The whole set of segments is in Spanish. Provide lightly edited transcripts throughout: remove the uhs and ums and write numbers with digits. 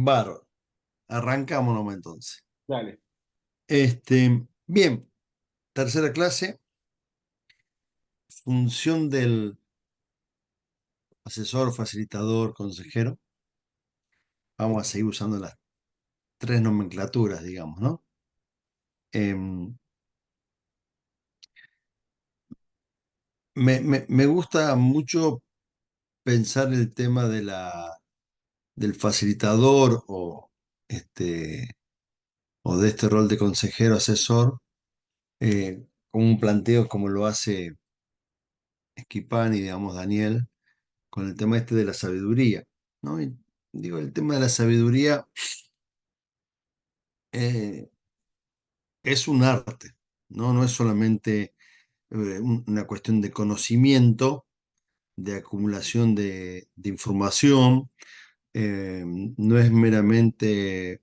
Bárbaro. Arrancamos nomás entonces. Dale. Bien, tercera clase, función del asesor, facilitador, consejero. Vamos a seguir usando las tres nomenclaturas, digamos, ¿no? Em, me gusta mucho pensar el tema del facilitador o de este rol de consejero, asesor, con un planteo como lo hace Schipani, digamos, Daniel, con el tema este de la sabiduría, ¿no? Y digo, el tema de la sabiduría eh, es un arte, ¿no? No es solamente una cuestión de conocimiento, de acumulación de información, no es meramente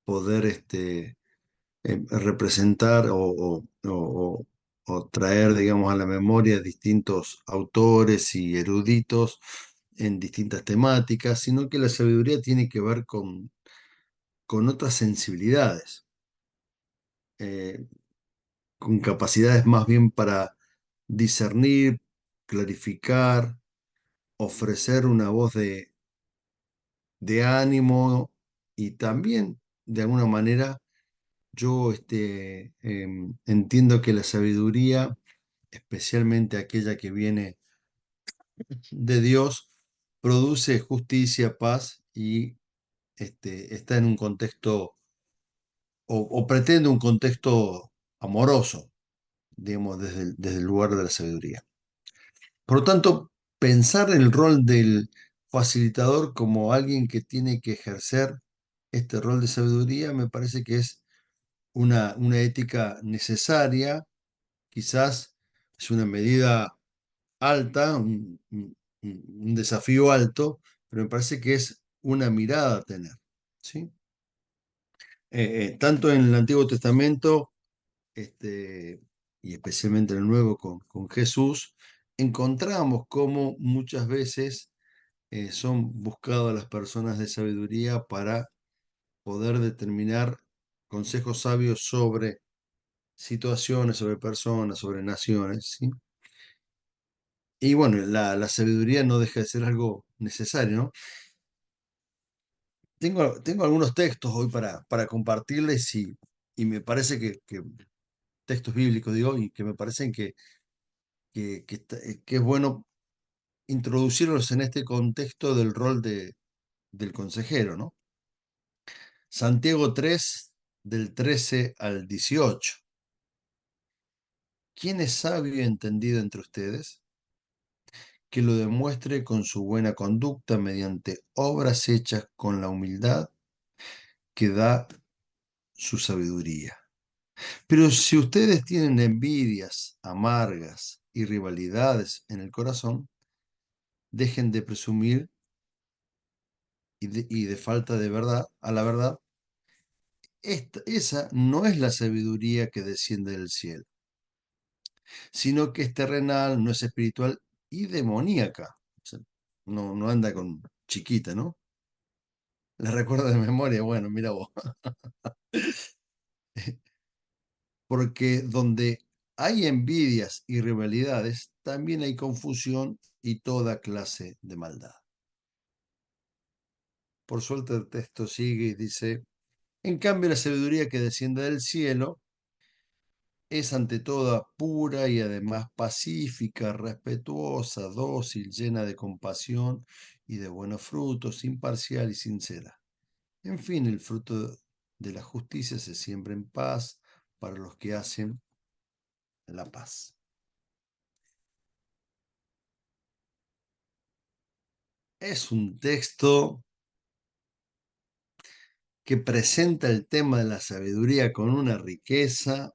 poder representar o traer, digamos, a la memoria distintos autores y eruditos en distintas temáticas, sino que la sabiduría tiene que ver con otras sensibilidades, eh, con capacidades más bien para discernir, clarificar, ofrecer una voz de ánimo y también, de alguna manera, yo entiendo que la sabiduría, especialmente aquella que viene de Dios, produce justicia, paz y está en un contexto o pretende un contexto amoroso, digamos, desde el lugar de la sabiduría. Por lo tanto, pensar el rol del facilitador como alguien que tiene que ejercer este rol de sabiduría me parece que es una ética necesaria, quizás es una medida alta, un desafío alto, pero me parece que es una mirada a tener, ¿sí? Tanto en el Antiguo Testamento y especialmente en el Nuevo con Jesús, encontramos cómo muchas veces son buscadas las personas de sabiduría para poder determinar consejos sabios sobre situaciones, sobre personas, sobre naciones, ¿sí? Y bueno, la sabiduría no deja de ser algo necesario, ¿no? Tengo algunos textos hoy para compartirles y me parece textos bíblicos, digo, y que me parecen que es bueno introducirlos en este contexto del rol del consejero, ¿no? Santiago 3, del 13 al 18. ¿Quién es sabio y entendido entre ustedes? Que lo demuestre con su buena conducta mediante obras hechas con la humildad que da su sabiduría. Pero si ustedes tienen envidias amargas y rivalidades en el corazón, dejen de presumir y de falta de verdad a la verdad. Esa no es la sabiduría que desciende del cielo, sino que es terrenal, no es espiritual y demoníaca. O sea, no anda con chiquita, ¿no? ¿La recuerdo de memoria? Bueno, mira vos. Porque donde hay envidias y rivalidades, también hay confusión y toda clase de maldad. Por suerte el texto sigue y dice, en cambio la sabiduría que desciende del cielo es ante toda pura y además pacífica, respetuosa, dócil, llena de compasión y de buenos frutos, imparcial y sincera. En fin, el fruto de la justicia se siembra en paz para los que hacen la paz. Es un texto que presenta el tema de la sabiduría con una riqueza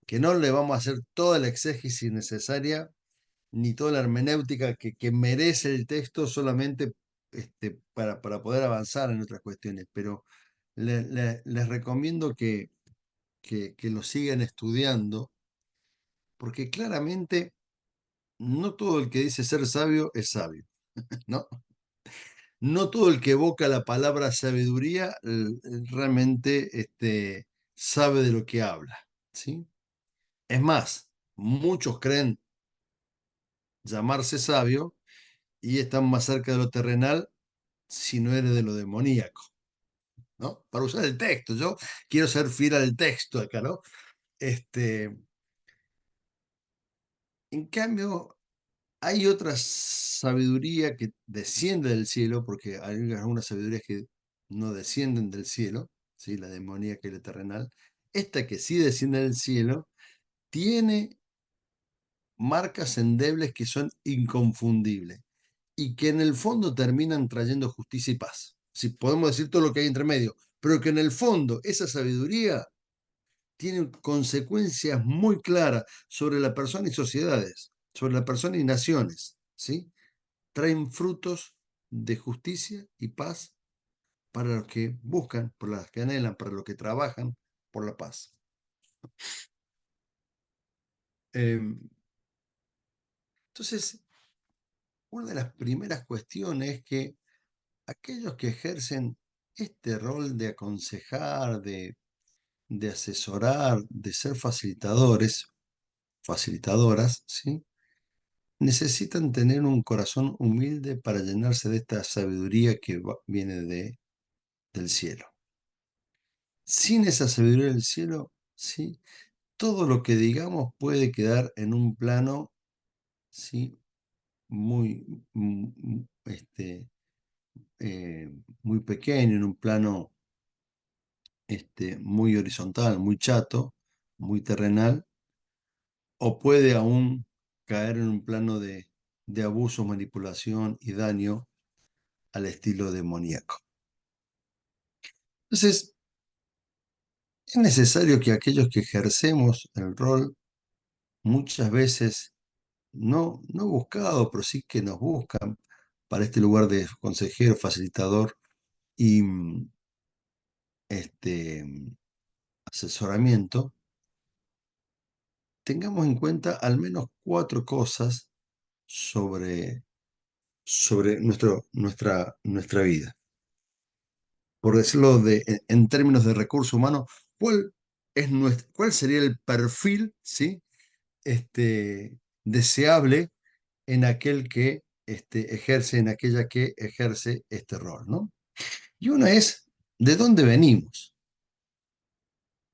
que no le vamos a hacer toda la exégesis necesaria ni toda la hermenéutica que merece el texto solamente para poder avanzar en otras cuestiones, pero les recomiendo que lo sigan estudiando, porque claramente no todo el que dice ser sabio es sabio, ¿no? no todo el que evoca la palabra sabiduría realmente sabe de lo que habla, ¿sí? Es más, muchos creen llamarse sabio y están más cerca de lo terrenal si no eres de lo demoníaco, ¿no? Para usar el texto, yo quiero ser fiel al texto acá, ¿no? Este, en cambio, hay otra sabiduría que desciende del cielo, porque hay algunas sabidurías que no descienden del cielo, ¿sí? La demoníaca y la terrenal. Esta que sí desciende del cielo tiene marcas endebles que son inconfundibles y que en el fondo terminan trayendo justicia y paz. Si podemos decir todo lo que hay entre medio, pero que en el fondo esa sabiduría tiene consecuencias muy claras sobre la persona y sociedades, sobre la persona y naciones, ¿sí? Traen frutos de justicia y paz para los que buscan, por los que anhelan, para los que trabajan por la paz. Entonces, una de las primeras cuestiones es que aquellos que ejercen este rol de aconsejar, de asesorar, de ser facilitadores, facilitadoras, ¿sí? Necesitan tener un corazón humilde para llenarse de esta sabiduría que viene del cielo. Sin esa sabiduría del cielo, ¿sí? Todo lo que digamos puede quedar en un plano, ¿sí? Muy, muy pequeño, en un plano muy horizontal, muy chato, muy terrenal, o puede aún caer en un plano de abuso, manipulación y daño al estilo demoníaco. Entonces, es necesario que aquellos que ejercemos el rol, muchas veces no buscado, pero sí que nos buscan para este lugar de consejero, facilitador y este, asesoramiento, tengamos en cuenta al menos 4 cosas sobre nuestra vida. Por decirlo en términos de recurso humano, ¿cuál sería el perfil, ¿sí? Deseable en aquel que ejerce, en aquella que ejerce este rol, ¿no? Y una es, ¿de dónde venimos?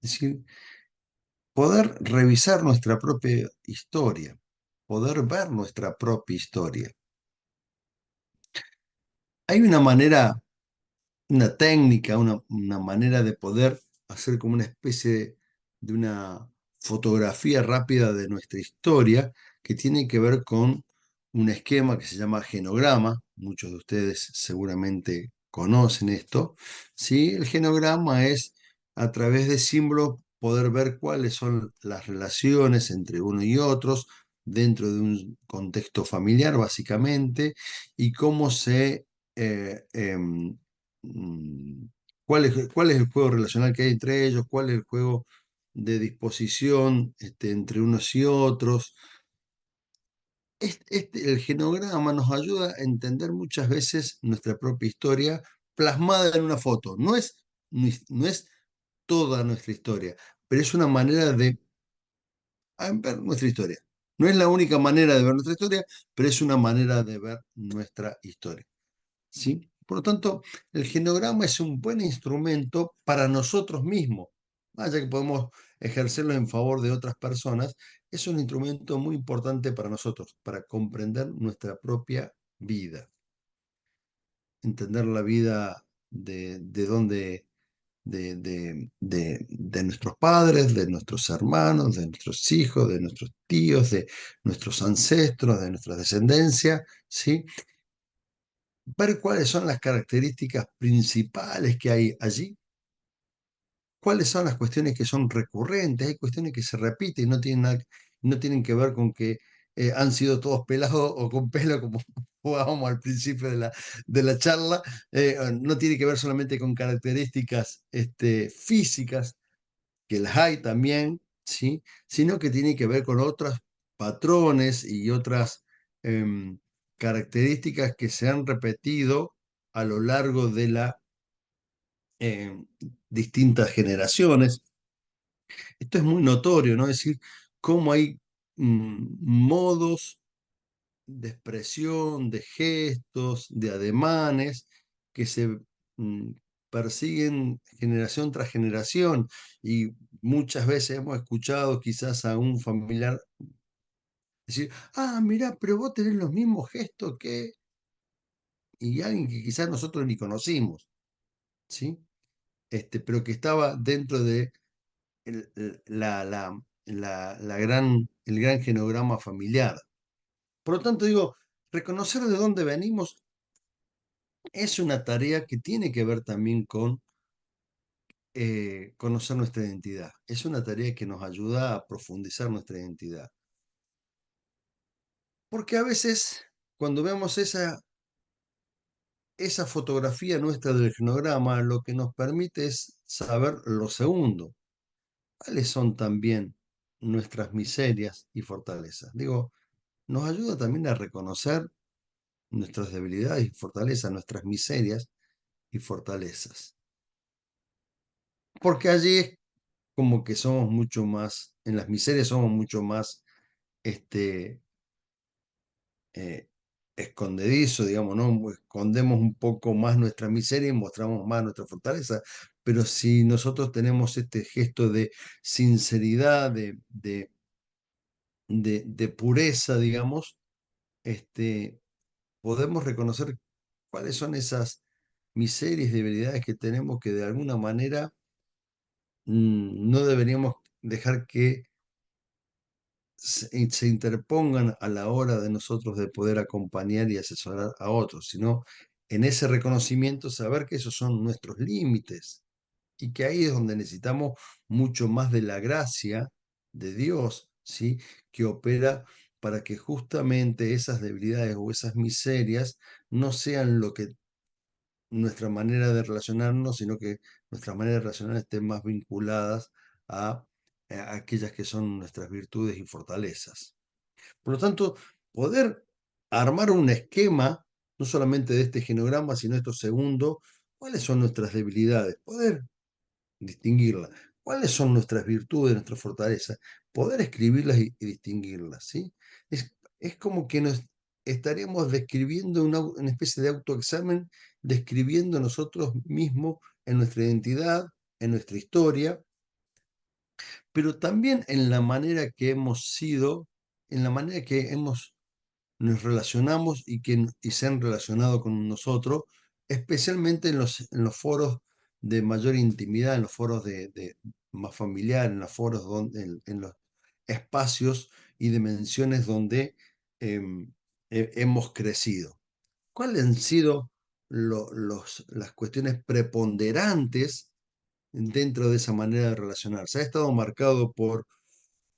Es decir, poder revisar nuestra propia historia, poder ver nuestra propia historia. Hay una manera, una técnica, una manera de poder hacer como una especie de una fotografía rápida de nuestra historia que tiene que ver con un esquema que se llama genograma. Muchos de ustedes seguramente conocen esto. ¿Sí? El genograma es a través de símbolos poder ver cuáles son las relaciones entre uno y otros dentro de un contexto familiar, básicamente, y cómo se mm, cuál es el juego relacional que hay entre ellos, cuál es el juego de disposición entre unos y otros. El genograma nos ayuda a entender muchas veces nuestra propia historia plasmada en una foto. No es toda nuestra historia, pero es una manera de ver nuestra historia. No es la única manera de ver nuestra historia, pero es una manera de ver nuestra historia. ¿Sí? Por lo tanto, el genograma es un buen instrumento para nosotros mismos. Vaya que podemos ejercerlo en favor de otras personas, es un instrumento muy importante para nosotros, para comprender nuestra propia vida, entender la vida de dónde, de nuestros padres, de nuestros hermanos, de nuestros hijos, de nuestros tíos, de nuestros ancestros, de nuestra descendencia, ¿sí? Ver cuáles son las características principales que hay allí, cuáles son las cuestiones que son recurrentes, hay cuestiones que se repiten y no tienen que ver con que han sido todos pelados o con pelo, como jugábamos al principio de la charla, no tiene que ver solamente con características físicas, que las hay también, ¿sí? Sino que tiene que ver con otros patrones y otras características que se han repetido a lo largo de las distintas generaciones. Esto es muy notorio, ¿no? Es decir, cómo hay modos de expresión, de gestos, de ademanes que se mm, persiguen generación tras generación y muchas veces hemos escuchado quizás a un familiar decir, ah, mirá, pero vos tenés los mismos gestos que... y alguien que quizás nosotros ni conocimos, ¿sí? Pero que estaba dentro de el gran genograma familiar. Por lo tanto, digo, reconocer de dónde venimos es una tarea que tiene que ver también con conocer nuestra identidad. Es una tarea que nos ayuda a profundizar nuestra identidad. Porque a veces, cuando vemos esa fotografía nuestra del genograma, lo que nos permite es saber lo segundo. ¿Cuáles son también nuestras miserias y fortalezas? Digo, nos ayuda también a reconocer nuestras debilidades y fortalezas, nuestras miserias y fortalezas. Porque allí es como que somos mucho más, en las miserias somos mucho más este, eh, escondedizo, digamos, ¿no? Escondemos un poco más nuestra miseria y mostramos más nuestra fortaleza. Pero si nosotros tenemos este gesto de sinceridad, de pureza, digamos, podemos reconocer cuáles son esas miserias y debilidades que tenemos que de alguna manera no deberíamos dejar que se interpongan a la hora de nosotros de poder acompañar y asesorar a otros, sino en ese reconocimiento saber que esos son nuestros límites y que ahí es donde necesitamos mucho más de la gracia de Dios, ¿sí? Que opera para que justamente esas debilidades o esas miserias no sean lo que nuestra manera de relacionarnos, sino que nuestra manera de relacionar estén más vinculadas a aquellas que son nuestras virtudes y fortalezas. Por lo tanto, poder armar un esquema, no solamente de este genograma, sino esto segundo, cuáles son nuestras debilidades, poder distinguirlas, cuáles son nuestras virtudes, nuestras fortalezas, poder escribirlas y distinguirlas, ¿sí? Es como que nos estaríamos describiendo una especie de autoexamen, describiendo nosotros mismos en nuestra identidad, en nuestra historia, pero también en la manera que hemos sido, en la manera que nos relacionamos y se han relacionado con nosotros, especialmente en los foros de mayor intimidad, en los foros más familiares, en los foros en los espacios y dimensiones donde hemos crecido. ¿Cuáles han sido las cuestiones preponderantes dentro de esa manera de relacionarse? Ha estado marcado por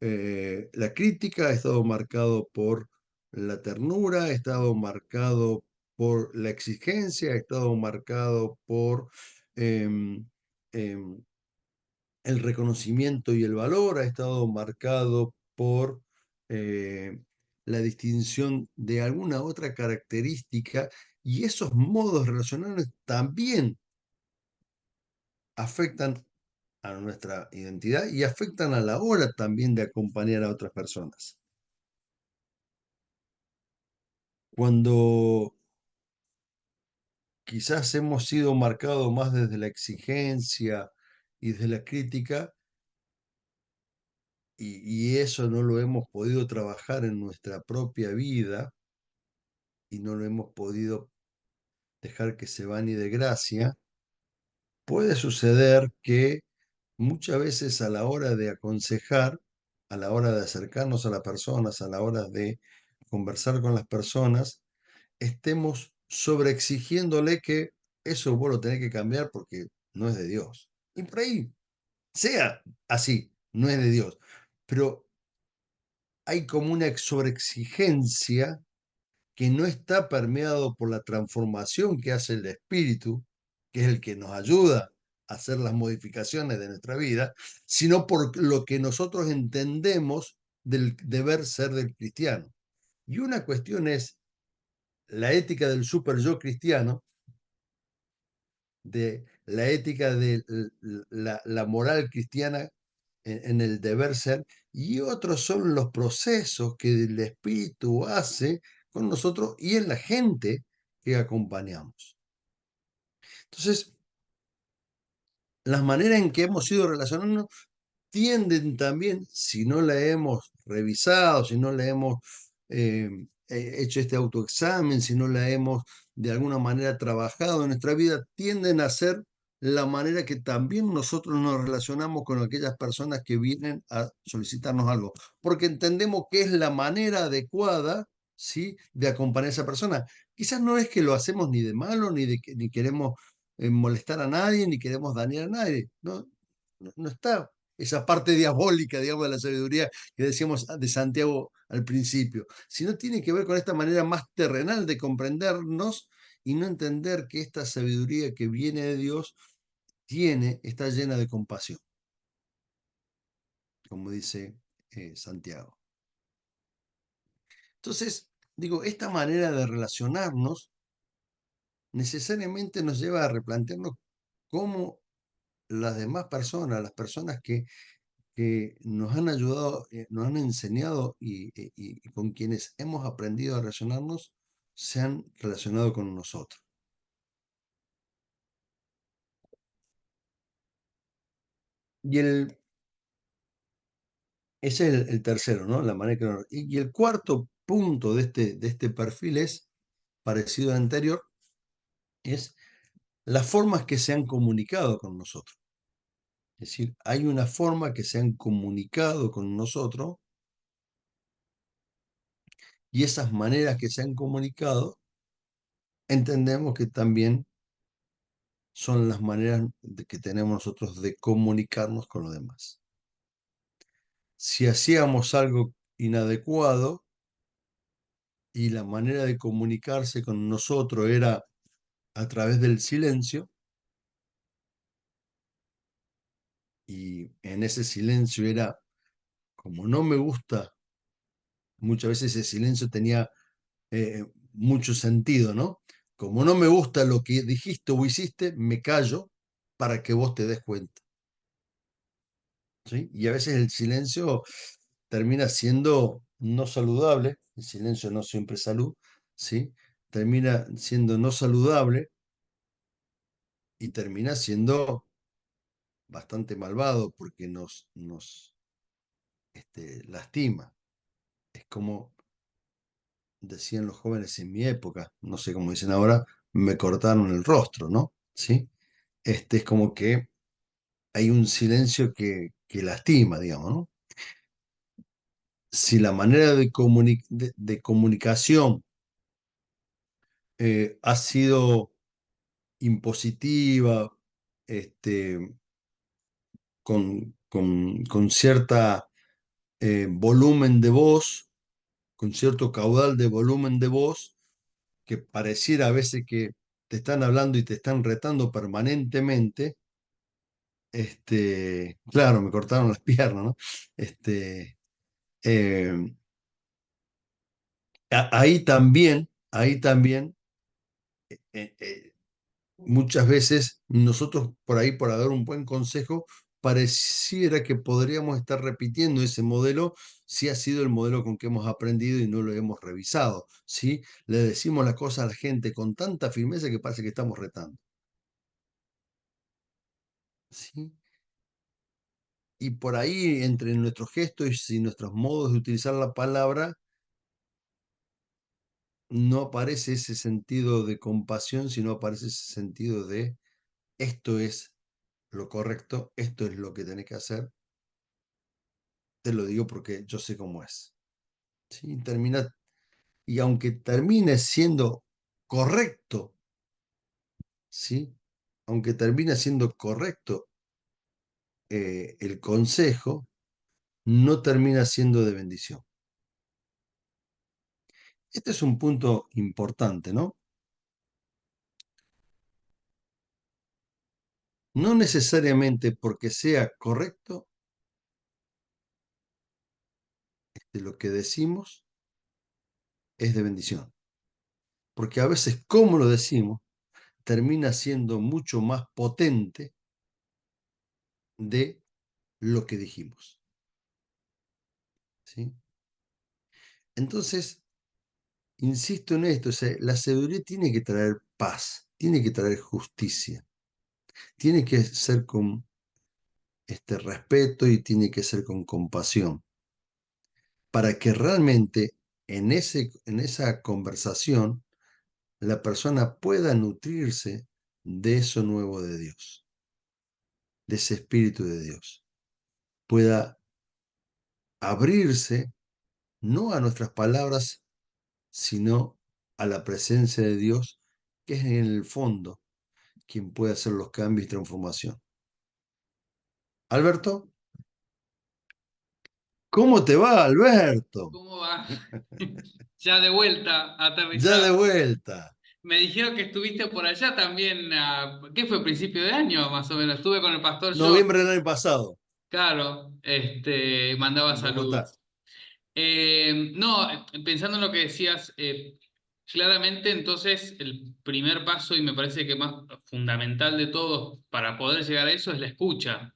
la crítica, ha estado marcado por la ternura, ha estado marcado por la exigencia, ha estado marcado por em, em, el reconocimiento y el valor, ha estado marcado por la distinción de alguna otra característica y esos modos relacionales también afectan a nuestra identidad y afectan a la hora también de acompañar a otras personas. Cuando quizás hemos sido marcados más desde la exigencia y desde la crítica, y eso no lo hemos podido trabajar en nuestra propia vida y no lo hemos podido dejar que se bani de gracia, puede suceder que muchas veces a la hora de aconsejar, a la hora de acercarnos a las personas, a la hora de conversar con las personas, estemos sobreexigiéndole que eso vos lo tenés que cambiar porque no es de Dios. Y por ahí sea así, no es de Dios. Pero hay como una sobreexigencia que no está permeado por la transformación que hace el espíritu, que es el que nos ayuda a hacer las modificaciones de nuestra vida, sino por lo que nosotros entendemos del deber ser del cristiano. Y una cuestión es la ética del super yo cristiano, de la ética de la moral cristiana en el deber ser, y otros son los procesos que el Espíritu hace con nosotros y en la gente que acompañamos. Entonces, las maneras en que hemos ido relacionándonos tienden también, si no la hemos revisado, si no la hemos hecho este autoexamen, si no la hemos de alguna manera trabajado en nuestra vida, tienden a ser la manera que también nosotros nos relacionamos con aquellas personas que vienen a solicitarnos algo, porque entendemos que es la manera adecuada, ¿sí?, de acompañar a esa persona. Quizás no es que lo hacemos ni de malo, ni queremos molestar a nadie, ni queremos dañar a nadie. No, no está esa parte diabólica, digamos, de la sabiduría que decíamos de Santiago al principio, sino tiene que ver con esta manera más terrenal de comprendernos y no entender que esta sabiduría que viene de Dios está llena de compasión, como dice Santiago. Entonces, digo, esta manera de relacionarnos necesariamente nos lleva a replantearnos cómo las demás personas, las personas que nos han ayudado, nos han enseñado y con quienes hemos aprendido a relacionarnos, se han relacionado con nosotros. Y ese es el tercero, ¿no? La manera que y el cuarto punto de este perfil es, parecido al anterior, es las formas que se han comunicado con nosotros. Es decir, hay una forma que se han comunicado con nosotros y esas maneras que se han comunicado, entendemos que también son las maneras que tenemos nosotros de comunicarnos con los demás. Si hacíamos algo inadecuado y la manera de comunicarse con nosotros era a través del silencio, y en ese silencio era, como no me gusta, muchas veces ese silencio tenía mucho sentido, ¿no? Como no me gusta lo que dijiste o hiciste, me callo para que vos te des cuenta. ¿Sí? Y a veces el silencio termina siendo no saludable, el silencio no siempre es salud, ¿sí? Termina siendo no saludable y termina siendo bastante malvado porque nos lastima. Es como decían los jóvenes en mi época, no sé cómo dicen ahora, me cortaron el rostro, ¿no? ¿Sí? Es como que hay un silencio que lastima, digamos, ¿no? Si la manera de comunicación ha sido impositiva, este, con cierta volumen de voz, con cierto caudal de volumen de voz, que pareciera a veces que te están hablando y te están retando permanentemente. Claro, me cortaron las piernas, ¿no? Eh, ahí también, eh, eh, muchas veces nosotros por ahí, por dar un buen consejo, pareciera que podríamos estar repitiendo ese modelo si ha sido el modelo con que hemos aprendido y no lo hemos revisado, ¿sí? Le decimos las cosas a la gente con tanta firmeza que parece que estamos retando, ¿sí? Y por ahí, entre nuestros gestos y nuestros modos de utilizar la palabra, no aparece ese sentido de compasión, sino aparece ese sentido de esto es lo correcto, esto es lo que tenés que hacer, te lo digo porque yo sé cómo es. ¿Sí? Y aunque termine siendo correcto, ¿sí? Aunque termine siendo correcto el consejo, no termina siendo de bendición. Este es un punto importante, ¿no? No necesariamente porque sea correcto lo que decimos es de bendición. Porque a veces, como lo decimos, termina siendo mucho más potente de lo que dijimos. ¿Sí? Entonces, insisto en esto, o sea, la sabiduría tiene que traer paz, tiene que traer justicia, tiene que ser con respeto y tiene que ser con compasión, para que realmente en esa conversación la persona pueda nutrirse de eso nuevo de Dios, de ese Espíritu de Dios, pueda abrirse no a nuestras palabras, sino a la presencia de Dios, que es en el fondo quien puede hacer los cambios y transformación. Alberto, ¿cómo te va, Alberto? ¿Cómo va? Ya de vuelta, Ya de aterrizado. vuelta. Me dijeron que estuviste por allá también, ¿qué fue? Principio de año, más o menos. Estuve con el pastor John, Noviembre del año pasado, claro, mandaba en Bogotá. saludos. No, pensando en lo que decías, claramente entonces el primer paso y me parece que más fundamental de todos para poder llegar a eso es la escucha.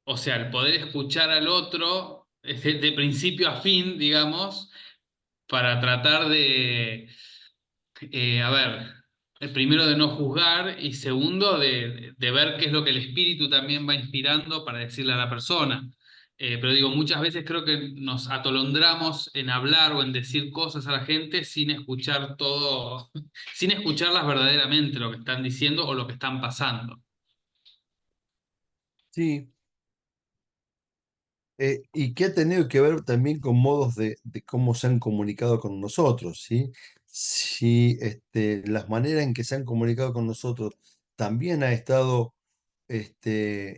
O sea, el poder escuchar al otro de principio a fin, digamos, para tratar de, a ver, primero de no juzgar y segundo de ver qué es lo que el espíritu también va inspirando para decirle a la persona. Pero digo, muchas veces creo que nos atolondramos en hablar o en decir cosas a la gente sin escuchar todo, sin escucharlas verdaderamente lo que están diciendo o lo que están pasando. Sí, y que ha tenido que ver también con modos de cómo se han comunicado con nosotros, ¿sí? Si las maneras en que se han comunicado con nosotros también ha estado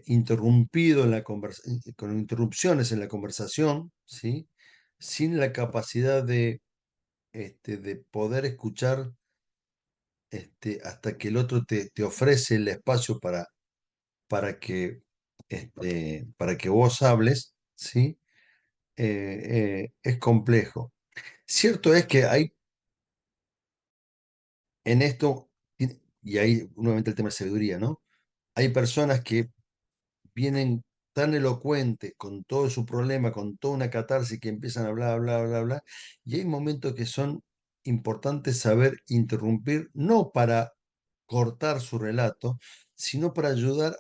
interrumpido en la con interrupciones en la conversación, ¿sí? Sin la capacidad de poder escuchar hasta que el otro te ofrece el espacio para para que vos hables, ¿sí? Es complejo. Cierto es que hay en esto, y ahí nuevamente el tema de sabiduría, ¿no? Hay personas que vienen tan elocuentes con todo su problema, con toda una catarsis que empiezan a hablar, hablar, hablar, hablar, y hay momentos que son importantes saber interrumpir, no para cortar su relato, sino para ayudar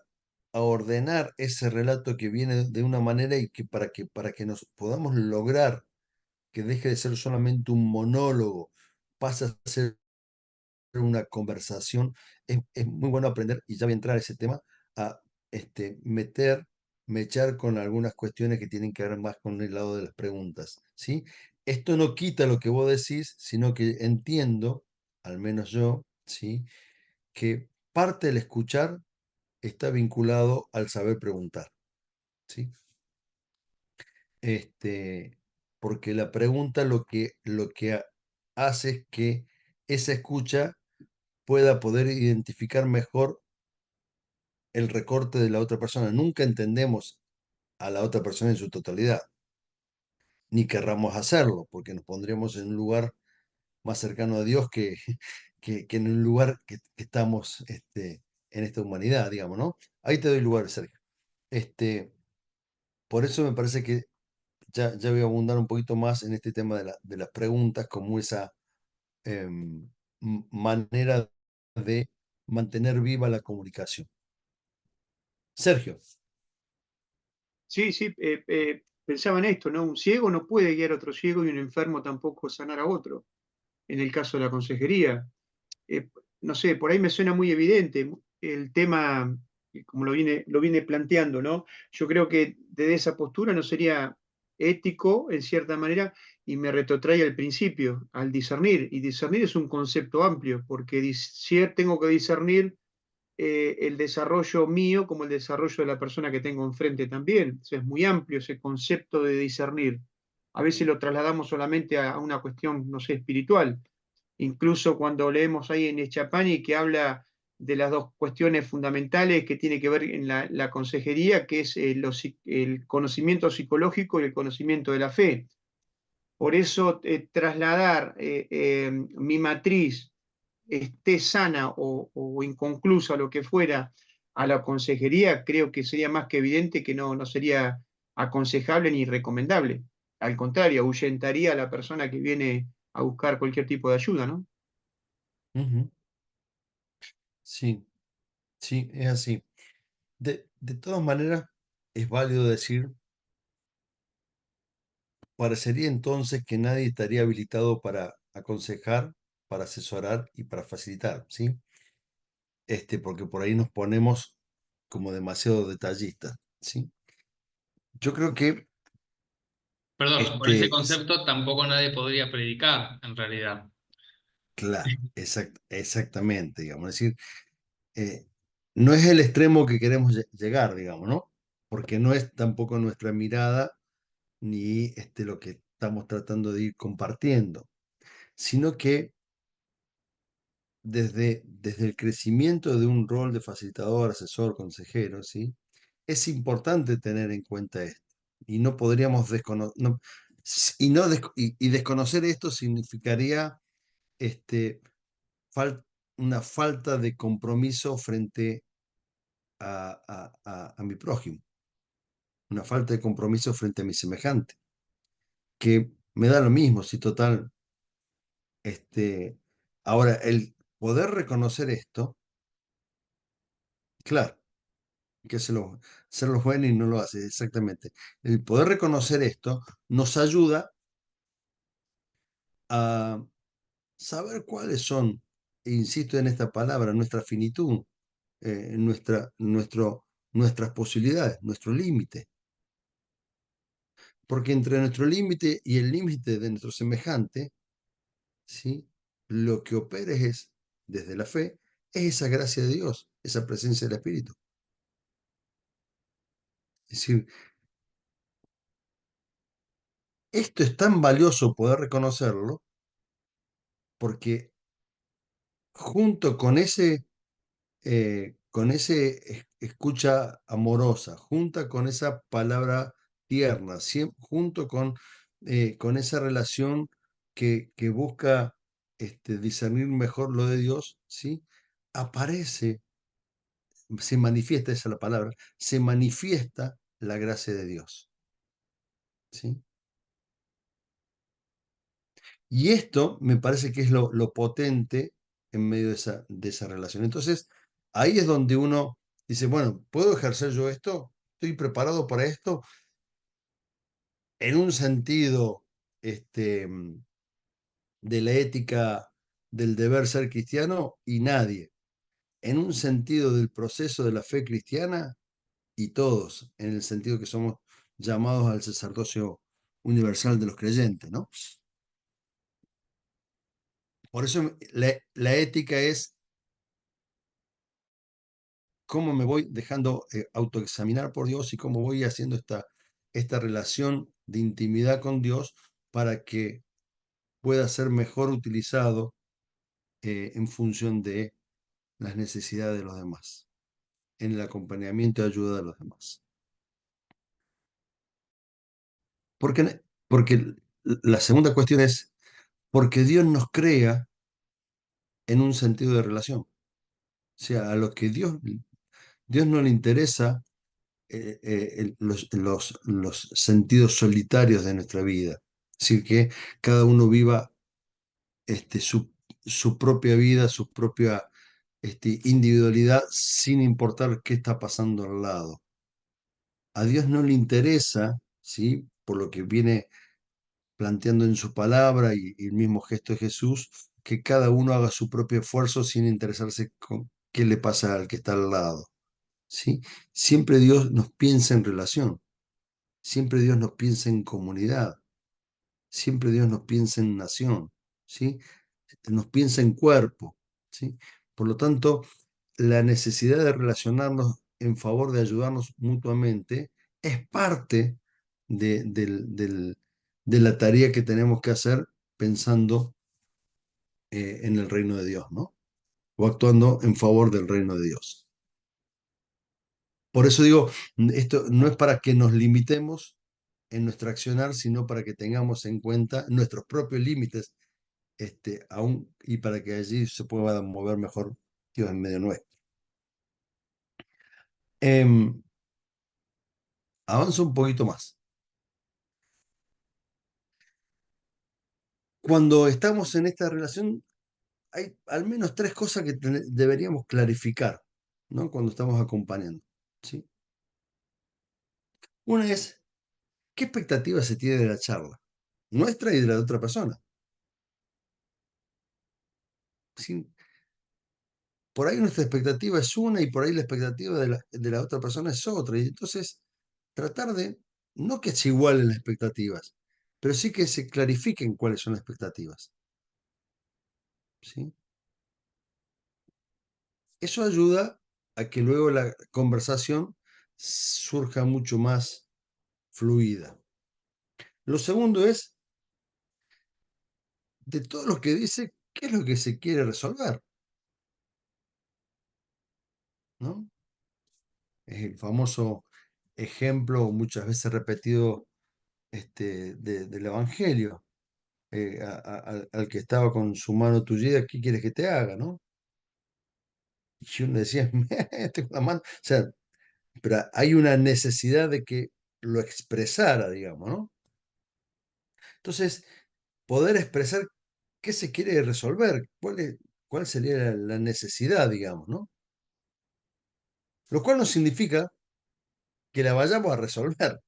a ordenar ese relato que viene de una manera y que para que nos podamos lograr que deje de ser solamente un monólogo, pasa a ser una conversación, es muy bueno aprender, y ya voy a entrar a ese tema, a mechar con algunas cuestiones que tienen que ver más con el lado de las preguntas, ¿sí? Esto no quita lo que vos decís, sino que entiendo, al menos yo, ¿sí? Que parte del escuchar está vinculado al saber preguntar, ¿sí? Este, porque la pregunta lo que hace es que esa escucha pueda poder identificar mejor el recorte de la otra persona. Nunca entendemos a la otra persona en su totalidad, ni querramos hacerlo, porque nos pondremos en un lugar más cercano a Dios que en un lugar que estamos en esta humanidad, digamos, ¿no? Ahí te doy lugar, Sergio. Este, por eso me parece que ya voy a abundar un poquito más en este tema de las preguntas, como esa manera de mantener viva la comunicación. Sergio, Sí, sí, pensaba en esto, ¿no? Un ciego no puede guiar a otro ciego y un enfermo tampoco sanar a otro, en el caso de la consejería. Eh, no sé, por ahí me suena muy evidente el tema, como lo viene planteando, ¿no? Yo creo que desde esa postura no sería ético, en cierta manera, y me retrotrae al principio, al discernir. Y discernir es un concepto amplio, porque tengo que discernir el desarrollo mío como el desarrollo de la persona que tengo enfrente también. O sea, es muy amplio ese concepto de discernir. A veces lo trasladamos solamente a una cuestión, no sé, espiritual. Incluso cuando leemos ahí en Eschapani que habla de las dos cuestiones fundamentales que tiene que ver en la consejería, que es el conocimiento psicológico y el conocimiento de la fe. Por eso trasladar mi matriz esté sana o inconclusa, lo que fuera, a la consejería, creo que sería más que evidente que no sería aconsejable ni recomendable. Al contrario, ahuyentaría a la persona que viene a buscar cualquier tipo de ayuda, ¿no? Ujú. Sí, sí, es así. De todas maneras, es válido decir, parecería entonces que nadie estaría habilitado para aconsejar, para asesorar y para facilitar, ¿sí? Porque por ahí nos ponemos como demasiado detallistas, ¿sí? Yo creo que, Perdón, por ese es concepto tampoco nadie podría predicar, en realidad. claro, exactamente, digamos, es decir, eh, no es el extremo que queremos llegar, digamos, ¿no? Porque no es tampoco nuestra mirada ni lo que estamos tratando de ir compartiendo, sino que desde el crecimiento de un rol de facilitador, asesor, consejero, ¿sí? Es importante tener en cuenta esto. Y no podríamos y desconocer esto significaría este, una falta de compromiso frente a mi prójimo, una falta de compromiso frente a mi semejante, que me da lo mismo, si total, ahora el poder reconocer esto, claro, que se lo bueno y no lo hace, exactamente. El poder reconocer esto nos ayuda a saber cuáles son, e insisto en esta palabra, nuestra finitud, nuestras posibilidades, nuestro límite. Porque entre nuestro límite y el límite de nuestro semejante, ¿sí? Lo que opera desde la fe, es esa gracia de Dios, esa presencia del Espíritu. Es decir, esto es tan valioso poder reconocerlo porque junto con ese escucha amorosa, junto con esa palabra tierna, junto con esa relación que busca discernir mejor lo de Dios, ¿sí? Aparece, se manifiesta, esa es la palabra, se manifiesta la gracia de Dios, ¿sí? Y esto me parece que es lo potente en medio de esa relación. Entonces, ahí es donde uno dice, bueno, ¿puedo ejercer yo esto? ¿Estoy preparado para esto? En un sentido de la ética del deber ser cristiano y nadie. En un sentido del proceso de la fe cristiana y todos, en el sentido que somos llamados al sacerdocio universal de los creyentes, ¿no? Por eso la ética es cómo me voy dejando autoexaminar por Dios y cómo voy haciendo esta relación de intimidad con Dios para que pueda ser mejor utilizado en función de las necesidades de los demás, en el acompañamiento y ayuda de los demás. Porque la segunda cuestión es, porque Dios nos crea en un sentido de relación. O sea, a lo que Dios no le interesa los sentidos solitarios de nuestra vida. Es decir, que cada uno viva su propia vida, su propia individualidad, sin importar qué está pasando al lado. A Dios no le interesa, ¿sí? Por lo que viene planteando en su palabra y el mismo gesto de Jesús, que cada uno haga su propio esfuerzo sin interesarse con qué le pasa al que está al lado. ¿Sí? Siempre Dios nos piensa en relación. Siempre Dios nos piensa en comunidad, siempre Dios nos piensa en nación, ¿sí? Nos piensa en cuerpo, ¿sí? Por lo tanto, la necesidad de relacionarnos en favor de ayudarnos mutuamente es parte de la tarea que tenemos que hacer pensando en el reino de Dios, ¿no? O actuando en favor del reino de Dios. Por eso digo, esto no es para que nos limitemos en nuestro accionar, sino para que tengamos en cuenta nuestros propios límites y para que allí se pueda mover mejor Dios en medio nuestro. Avanzo un poquito más. Cuando estamos en esta relación, hay al menos tres cosas que deberíamos clarificar, ¿no? Cuando estamos acompañando, ¿sí? Una es, ¿qué expectativa se tiene de la charla? Nuestra y de la otra persona. ¿Sí? Por ahí nuestra expectativa es una y por ahí la expectativa de la otra persona es otra. Y entonces tratar de, no que se igualen las expectativas, pero sí que se clarifiquen cuáles son las expectativas. ¿Sí? Eso ayuda a que luego la conversación surja mucho más fluida. Lo segundo es, de todo lo que dice, ¿qué es lo que se quiere resolver? ¿No? Es el famoso ejemplo muchas veces repetido del Evangelio. Al que estaba con su mano tullida, ¿qué quieres que te haga? ¿No? Y uno decía, tengo la mano. O sea, pero hay una necesidad de que lo expresara, digamos, ¿no? Entonces, poder expresar qué se quiere resolver, cuál sería la necesidad, digamos, ¿no? Lo cual no significa que la vayamos a resolver.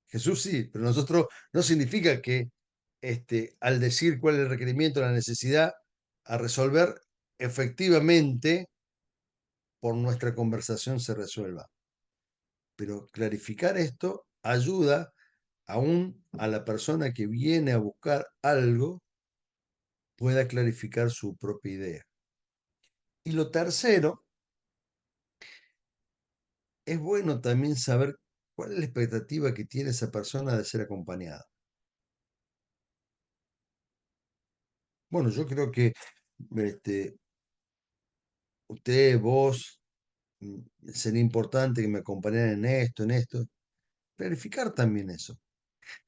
Jesús sí, pero nosotros no significa que al decir cuál es el requerimiento, la necesidad a resolver, efectivamente por nuestra conversación se resuelva. Pero clarificar esto ayuda aún a la persona que viene a buscar algo pueda clarificar su propia idea. Y lo tercero, es bueno también saber cuál es la expectativa que tiene esa persona de ser acompañada. Bueno, yo creo que este, usted, vos, sería importante que me acompañaran en esto. Clarificar también eso.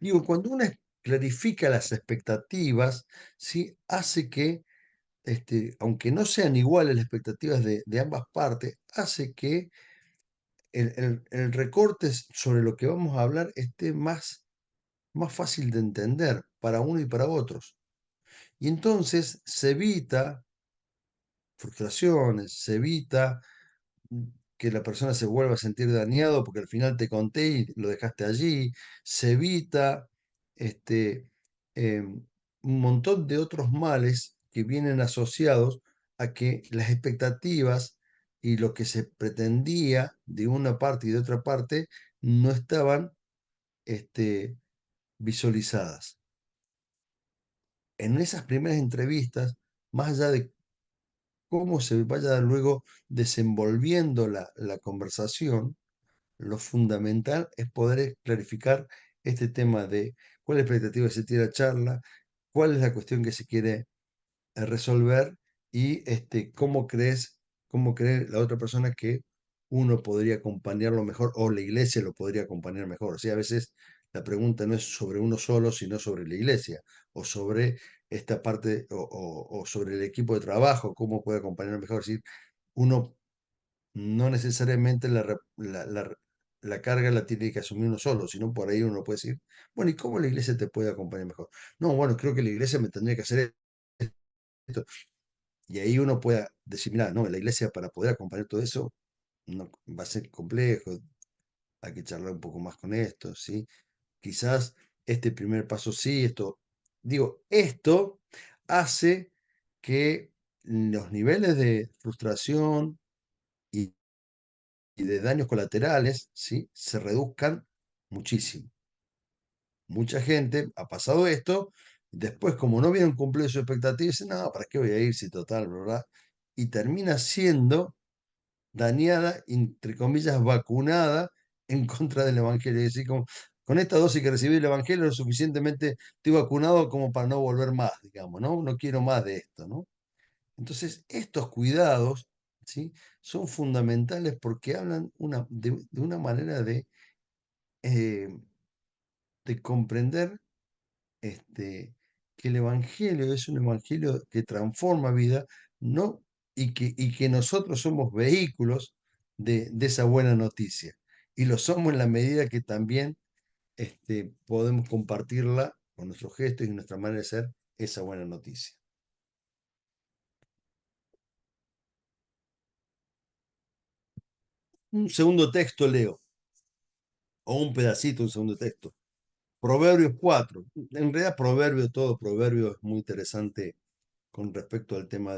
Digo, cuando uno clarifica las expectativas, ¿sí? Hace que, aunque no sean iguales las expectativas de ambas partes, hace que el recorte sobre lo que vamos a hablar esté más fácil de entender para uno y para otros. Y entonces se evita frustraciones, se evita que la persona se vuelva a sentir dañado porque al final te conté y lo dejaste allí, se evita un montón de otros males que vienen asociados a que las expectativas y lo que se pretendía de una parte y de otra parte no estaban visualizadas. En esas primeras entrevistas, más allá de cómo se vaya luego desenvolviendo la conversación, lo fundamental es poder clarificar este tema de cuál es la expectativa que se tiene la charla, cuál es la cuestión que se quiere resolver y cómo cree la otra persona que uno podría acompañarlo mejor o la iglesia lo podría acompañar mejor. O sea, a veces la pregunta no es sobre uno solo, sino sobre la iglesia o sobre esta parte o sobre el equipo de trabajo, cómo puede acompañar mejor. Es decir, uno no necesariamente la carga la tiene que asumir uno solo, sino por ahí uno puede decir, bueno, ¿y cómo la iglesia te puede acompañar mejor? No, bueno, creo que la iglesia me tendría que hacer esto. Y ahí uno puede decir, mira, no, la iglesia para poder acompañar todo eso no, va a ser complejo, hay que charlar un poco más con esto, ¿sí? Quizás este primer paso sí, esto hace que los niveles de frustración y de daños colaterales, ¿sí? Se reduzcan muchísimo. Mucha gente ha pasado esto, después como no vieron cumplido su expectativa, dicen, no, ¿para qué voy a ir si total, verdad? Y termina siendo dañada, entre comillas, vacunada en contra del Evangelio. Es decir, como, con esta dosis que recibí el Evangelio, lo suficientemente estoy vacunado como para no volver más, digamos, ¿no? No quiero más de esto, ¿no? Entonces, estos cuidados, ¿sí? Son fundamentales porque hablan de una manera eh, de comprender este, que el Evangelio es un Evangelio que transforma vida, no, y que nosotros somos vehículos de esa buena noticia. Y lo somos en la medida que también podemos compartirla con nuestros gestos y nuestra manera de ser esa buena noticia. Un segundo texto leo, o un pedacito, un segundo texto. Proverbios 4. En realidad, todo Proverbio es muy interesante con respecto al tema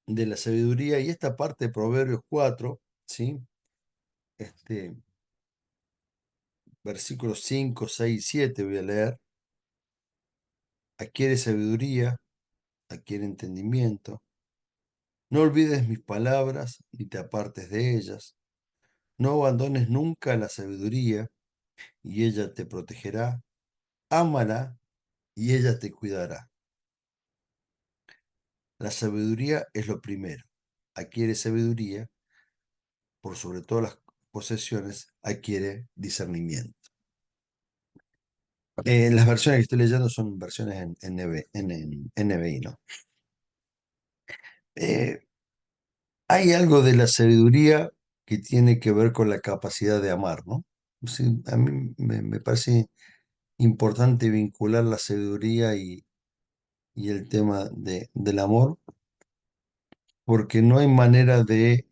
de la sabiduría. Y esta parte de Proverbios 4, ¿sí? Versículos 5, 6 y 7 voy a leer. Adquiere sabiduría, adquiere entendimiento. No olvides mis palabras ni te apartes de ellas. No abandones nunca la sabiduría y ella te protegerá. Ámala y ella te cuidará. La sabiduría es lo primero. Adquiere sabiduría, por sobre todas las posesiones, adquiere discernimiento. Las versiones que estoy leyendo son versiones en NBI, ¿no? Eh, Hay algo de la sabiduría que tiene que ver con la capacidad de amar, ¿no? Sí, a mí me parece importante vincular la sabiduría y el tema del amor, porque no hay manera de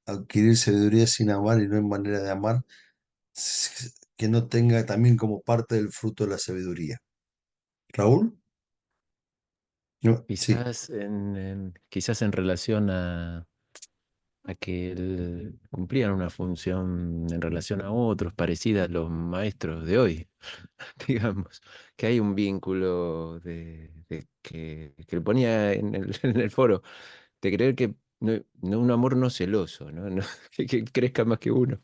adquirir sabiduría sin amar y no hay manera de amar que no tenga también como parte del fruto de la sabiduría. ¿Raúl? No, sí. Quizás en relación a que cumplían una función en relación a otros, parecida a los maestros de hoy, digamos, que hay un vínculo que lo ponía en el foro, de creer que un amor no celoso, ¿no? Que crezca más que uno,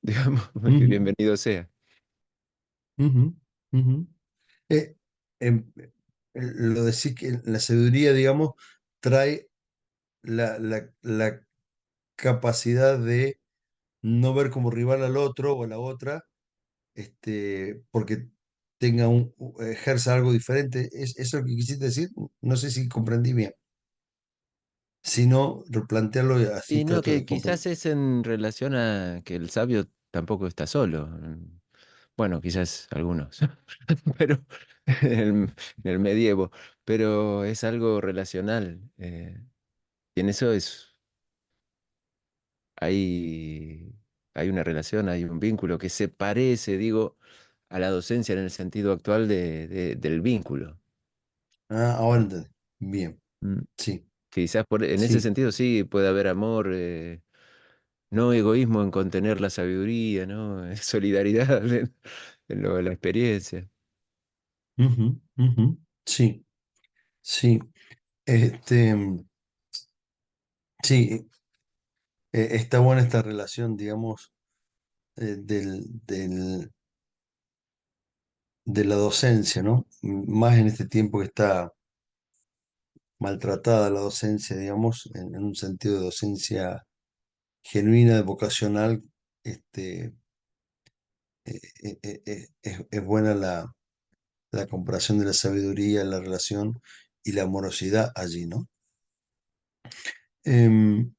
digamos, que Ujú, bienvenido sea. ujú, ujú. Eh, em, lo decir que la sabiduría, digamos, trae la capacidad de no ver como rival al otro o a la otra, porque ejerza algo diferente. ¿Es eso lo que quisiste decir? No sé si comprendí bien. Si no, replantearlo y así Y no, trato que de comprender. quizás es en relación a que el sabio tampoco está solo. Bueno, quizás algunos, pero en el medievo, pero es algo relacional. Y en eso hay, hay una relación, hay un vínculo que se parece, digo, a la docencia en el sentido actual del vínculo. Ah, ahora entendí. Bien, Mm, sí, Quizás en ese sí. sentido sí puede haber amor, no egoísmo en contener la sabiduría, ¿no? Solidaridad en la experiencia. Ujú, ujú, sí, sí. Este, sí, está buena esta relación, digamos, de la docencia, ¿no? Más en este tiempo que está maltratada la docencia, digamos, en un sentido de docencia genuina, vocacional, este, es buena la comparación de la sabiduría, la relación y la amorosidad allí, ¿no? Em,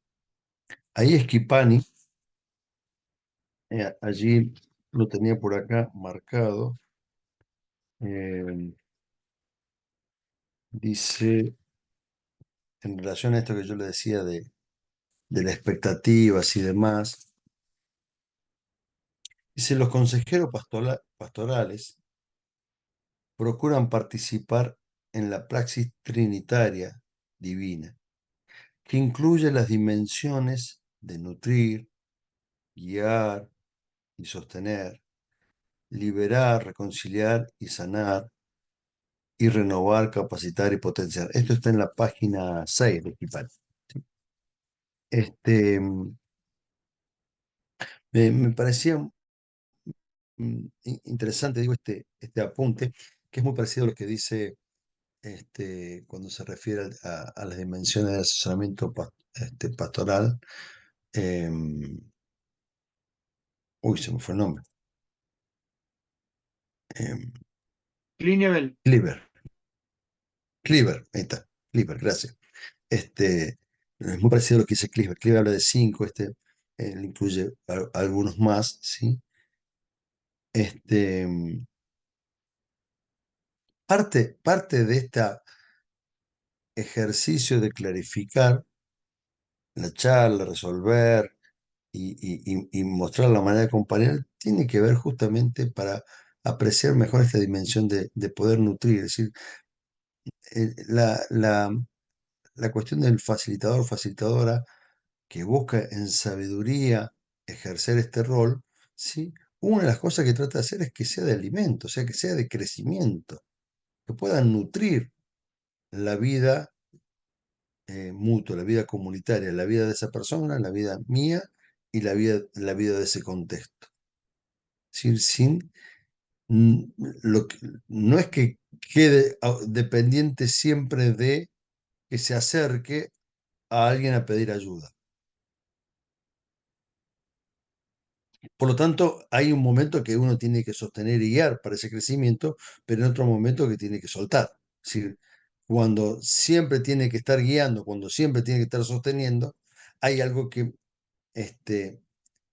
Ahí Esquipani, allí lo tenía por acá marcado, em, dice, en relación a esto que yo le decía de las expectativas y demás, dice, los consejeros pastorales procuran participar en la praxis trinitaria divina, que incluye las dimensiones de nutrir, guiar y sostener, liberar, reconciliar y sanar, y renovar, capacitar y potenciar. Esto está en la página 6 de Equipal. Me parecía interesante, digo, este apunte, que es muy parecido a lo que dice cuando se refiere a las dimensiones del asesoramiento pastoral. em, Uy, se me fue el nombre. em, Clinivel. Cleaver, Cleaver, ahí está, Cleaver, gracias. Es muy parecido a lo que dice Cleaver. Cleaver habla de 5, él incluye algunos más, ¿sí? Este, parte de este ejercicio de clarificar la charla, resolver y mostrar la manera de acompañar, tiene que ver justamente para apreciar mejor esta dimensión de poder nutrir. Es decir, la cuestión del facilitador, facilitadora, que busca en sabiduría ejercer este rol, ¿sí? Una de las cosas que trata de hacer es que sea de alimento, o sea, que sea de crecimiento, que puedan nutrir la vida mutua, la vida comunitaria, la vida de esa persona, la vida mía y la vida de ese contexto. Sin, mm, no es que quede dependiente siempre de que se acerque a alguien a pedir ayuda. Por lo tanto, hay un momento que uno tiene que sostener y guiar para ese crecimiento, pero en otro momento que tiene que soltar. Es decir, cuando siempre tiene que estar guiando, cuando siempre tiene que estar sosteniendo, hay algo que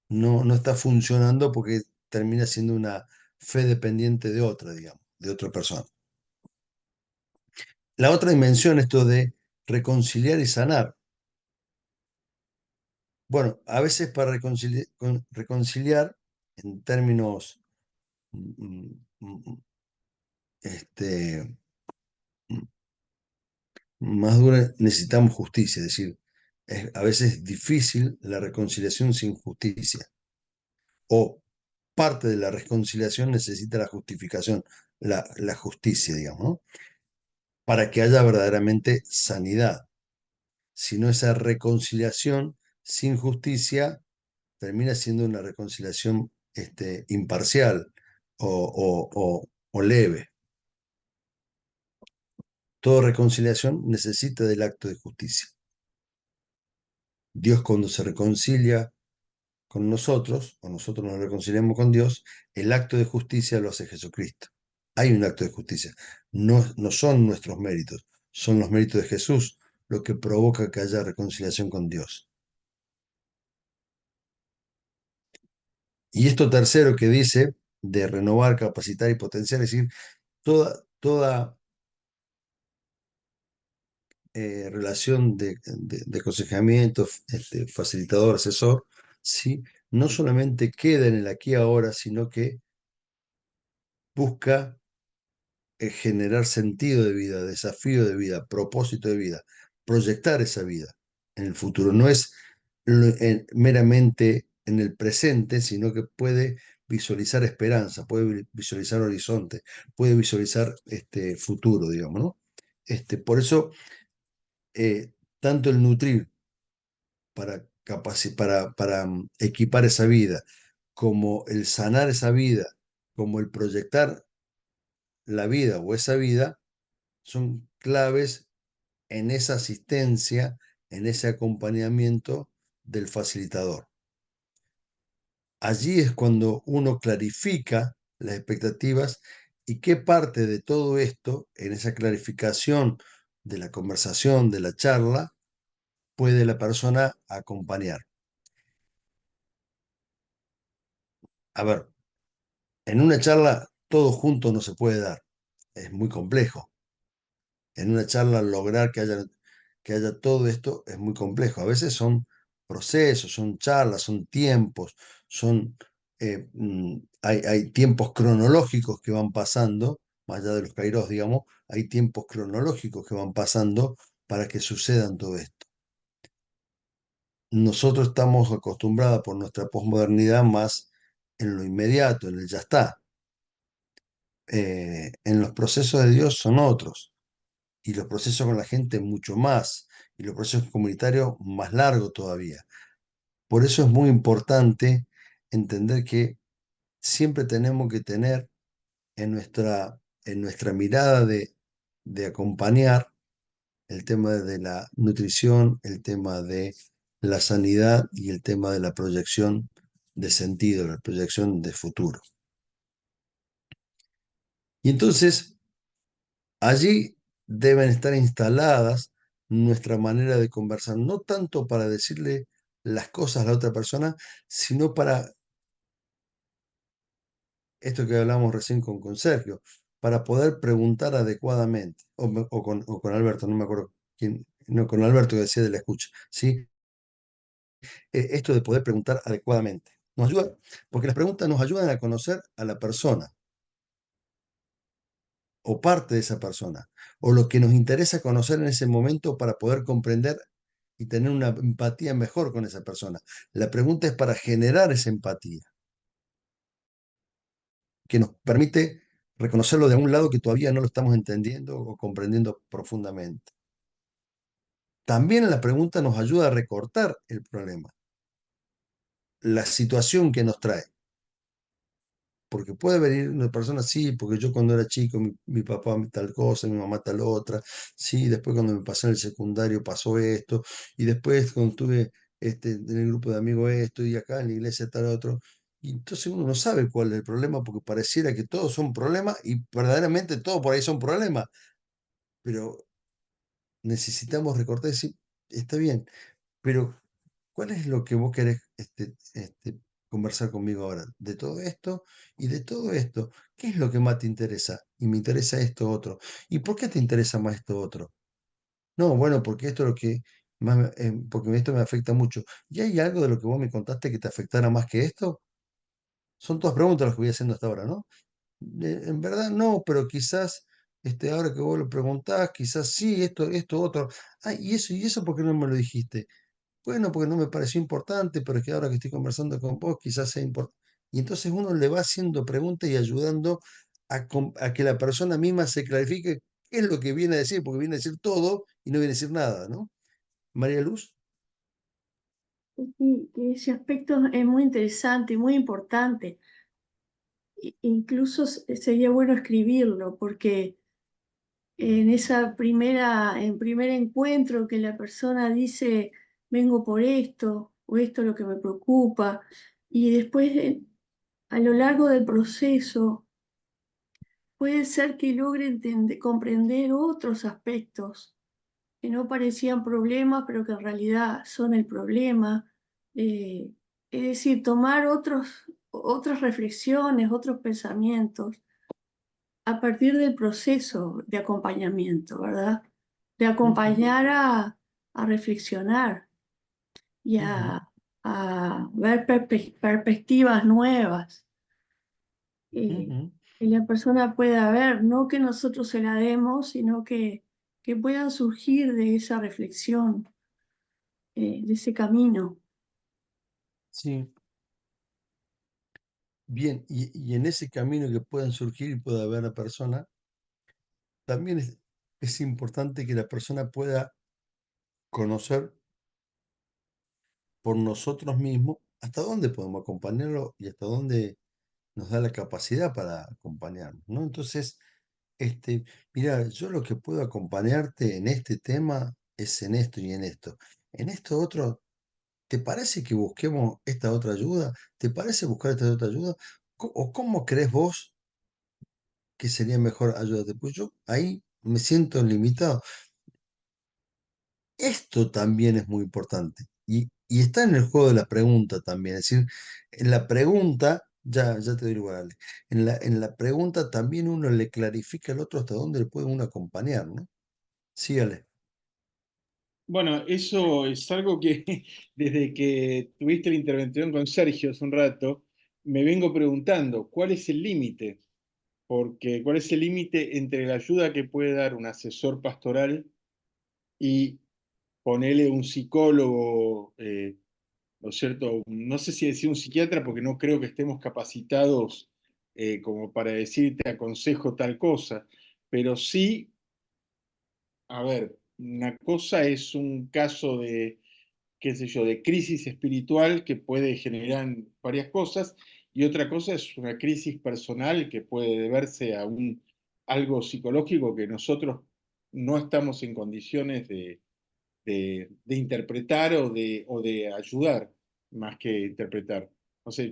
no está funcionando porque termina siendo una fe dependiente de otra, digamos, de otra persona. La otra dimensión, esto de reconciliar y sanar. Bueno, a veces para reconciliar en términos mm, mm, este, más duros, necesitamos justicia, es decir, a veces es difícil la reconciliación sin justicia, o parte de la reconciliación necesita la justificación, la justicia, digamos, ¿no? Para que haya verdaderamente sanidad. Si no, esa reconciliación sin justicia termina siendo una reconciliación imparcial o leve. Toda reconciliación necesita del acto de justicia. Dios, cuando se reconcilia con nosotros, o nosotros nos reconciliamos con Dios, el acto de justicia lo hace Jesucristo. Hay un acto de justicia. No son nuestros méritos, son los méritos de Jesús lo que provoca que haya reconciliación con Dios. Y esto tercero que dice, de renovar, capacitar y potenciar, es decir, toda relación de aconsejamiento, facilitador, asesor, ¿sí? No solamente queda en el aquí y ahora, sino que busca generar sentido de vida, desafío de vida, propósito de vida, proyectar esa vida en el futuro. No es meramente en el presente, sino que puede visualizar esperanza, puede visualizar horizonte, puede visualizar futuro, digamos, ¿no? Por eso, tanto el nutrir para equipar esa vida, como el sanar esa vida, como el proyectar la vida o esa vida, son claves en esa asistencia, en ese acompañamiento del facilitador. Allí es cuando uno clarifica las expectativas y qué parte de todo esto, en esa clarificación de la conversación, de la charla, puede la persona acompañar. A ver, en una charla todo junto no se puede dar, es muy complejo. En una charla lograr que haya todo esto es muy complejo. A veces son procesos, son charlas, son tiempos, hay tiempos cronológicos que van pasando, más allá de los kairos, digamos, hay tiempos cronológicos que van pasando para que sucedan todo esto. Nosotros estamos acostumbrados por nuestra posmodernidad más en lo inmediato, en el ya está. En los procesos de Dios son otros, y los procesos con la gente mucho más, y los procesos comunitarios más largos todavía. Por eso es muy importante entender que siempre tenemos que tener en nuestra mirada de acompañar el tema de la nutrición, el tema de la sanidad y el tema de la proyección de sentido, la proyección de futuro. Y entonces, Allí deben estar instaladas nuestra manera de conversar, no tanto para decirle las cosas a la otra persona, sino para esto que hablamos recién con Sergio, para poder preguntar adecuadamente, o con Alberto, no me acuerdo quién, no, con Alberto que decía de la escucha, ¿sí? Esto de poder preguntar adecuadamente. Nos ayuda, porque las preguntas nos ayudan a conocer a la persona o parte de esa persona, o lo que nos interesa conocer en ese momento para poder comprender y tener una empatía mejor con esa persona. La pregunta es para generar esa empatía, que nos permite reconocerlo de algún lado que todavía no lo estamos entendiendo o comprendiendo profundamente. También la pregunta nos ayuda a recortar el problema, la situación que nos trae. Porque puede venir una persona, sí, porque yo cuando era chico, mi papá tal cosa, mi mamá tal otra, sí, después cuando me pasé en el secundario pasó esto, y después cuando estuve en el grupo de amigos esto, y acá en la iglesia tal otro. Y entonces uno no sabe cuál es el problema, porque pareciera que todos son problemas, y verdaderamente todos por ahí son problemas, pero necesitamos recortar y decir, está bien, pero ¿cuál es lo que vos querés conversar conmigo ahora? De todo esto y de todo esto. ¿Qué es lo que más te interesa? Y me interesa esto otro. ¿Y por qué te interesa más esto otro? No, bueno, porque esto es lo que más, porque esto me afecta mucho. ¿Y hay algo de lo que vos me contaste que te afectara más que esto? Son todas preguntas las que voy haciendo hasta ahora, ¿no? En verdad no, pero quizás ahora que vos lo preguntás, quizás sí, esto, otro. Ah, y eso ¿por qué no me lo dijiste? Bueno, porque no me pareció importante, pero es que ahora que estoy conversando con vos, quizás sea importante. Y entonces uno le va haciendo preguntas y ayudando a que la persona misma se clarifique qué es lo que viene a decir, porque viene a decir todo y no viene a decir nada, ¿no? María Luz. Sí, que ese aspecto es muy interesante y muy importante. Incluso sería bueno escribirlo, porque en primer encuentro que la persona dice, vengo por esto, o esto es lo que me preocupa, y después a lo largo del proceso puede ser que logre comprender otros aspectos que no parecían problemas, pero que en realidad son el problema. Eh, es decir, tomar otras reflexiones, otros pensamientos a partir del proceso de acompañamiento, ¿verdad? De Ujú, acompañar a reflexionar y ujú, a ver perspectivas nuevas, ujú. que la persona pueda ver, no que nosotros se la demos, sino que puedan surgir de esa reflexión, de ese camino. Sí, bien, y en ese camino que puedan surgir y pueda haber la persona, también es importante que la persona pueda conocer por nosotros mismos hasta dónde podemos acompañarlo y hasta dónde nos da la capacidad para acompañarnos, ¿no? Entonces, mira, yo lo que puedo acompañarte en este tema es en esto y en esto. En esto otro, ¿te parece que busquemos esta otra ayuda? ¿Te parece buscar esta otra ayuda? ¿O cómo crees vos que sería mejor ayudarte? Pues yo ahí me siento limitado. Esto también es muy importante. Y está en el juego de la pregunta también. Es decir, en la pregunta, ya te doy lugar, Ale. En la pregunta también uno le clarifica al otro hasta dónde le puede uno acompañar, ¿no? Sí, Ale. Bueno, eso es algo que desde que tuviste la intervención con Sergio hace un rato, me vengo preguntando, ¿cuál es el límite? Porque ¿cuál es el límite entre la ayuda que puede dar un asesor pastoral y ponerle un psicólogo, ¿no es cierto? No sé si decir un psiquiatra, porque no creo que estemos capacitados como para decir te aconsejo tal cosa, pero sí, a ver, una cosa es un caso de qué sé yo, de crisis espiritual que puede generar varias cosas, y otra cosa es una crisis personal que puede deberse a algo psicológico que nosotros no estamos en condiciones de interpretar o de ayudar más que interpretar. O sea,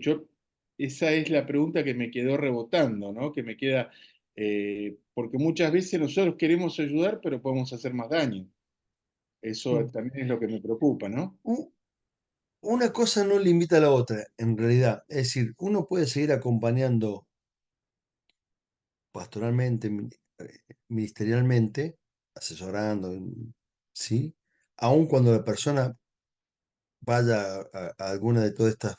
esa es la pregunta que me quedó rebotando, ¿no? Que me queda, Porque muchas veces nosotros queremos ayudar, pero podemos hacer más daño. Eso Mm. también es lo que me preocupa, ¿no? Una cosa no limita a la otra, en realidad. Es decir, uno puede seguir acompañando pastoralmente, ministerialmente, asesorando, ¿sí? Aun cuando la persona vaya a alguna de todas estas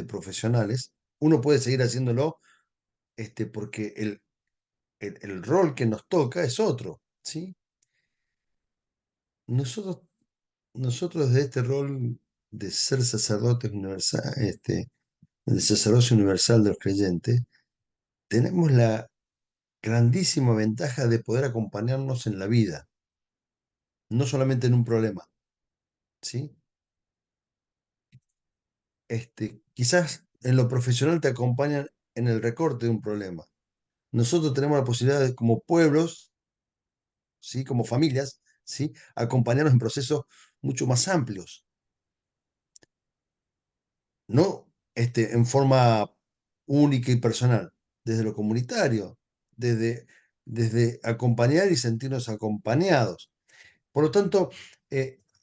profesionales, uno puede seguir haciéndolo porque el rol que nos toca es otro, ¿sí? Nosotros, nosotros de este rol de ser sacerdotes universal, del sacerdocio universal de los creyentes, tenemos la grandísima ventaja de poder acompañarnos en la vida, no solamente en un problema, ¿sí? Quizás en lo profesional te acompañan en el recorte de un problema. Nosotros tenemos la posibilidad de, como pueblos, ¿sí? Como familias, ¿sí? Acompañarnos en procesos mucho más amplios, no en forma única y personal, desde lo comunitario, desde acompañar y sentirnos acompañados. Por lo tanto,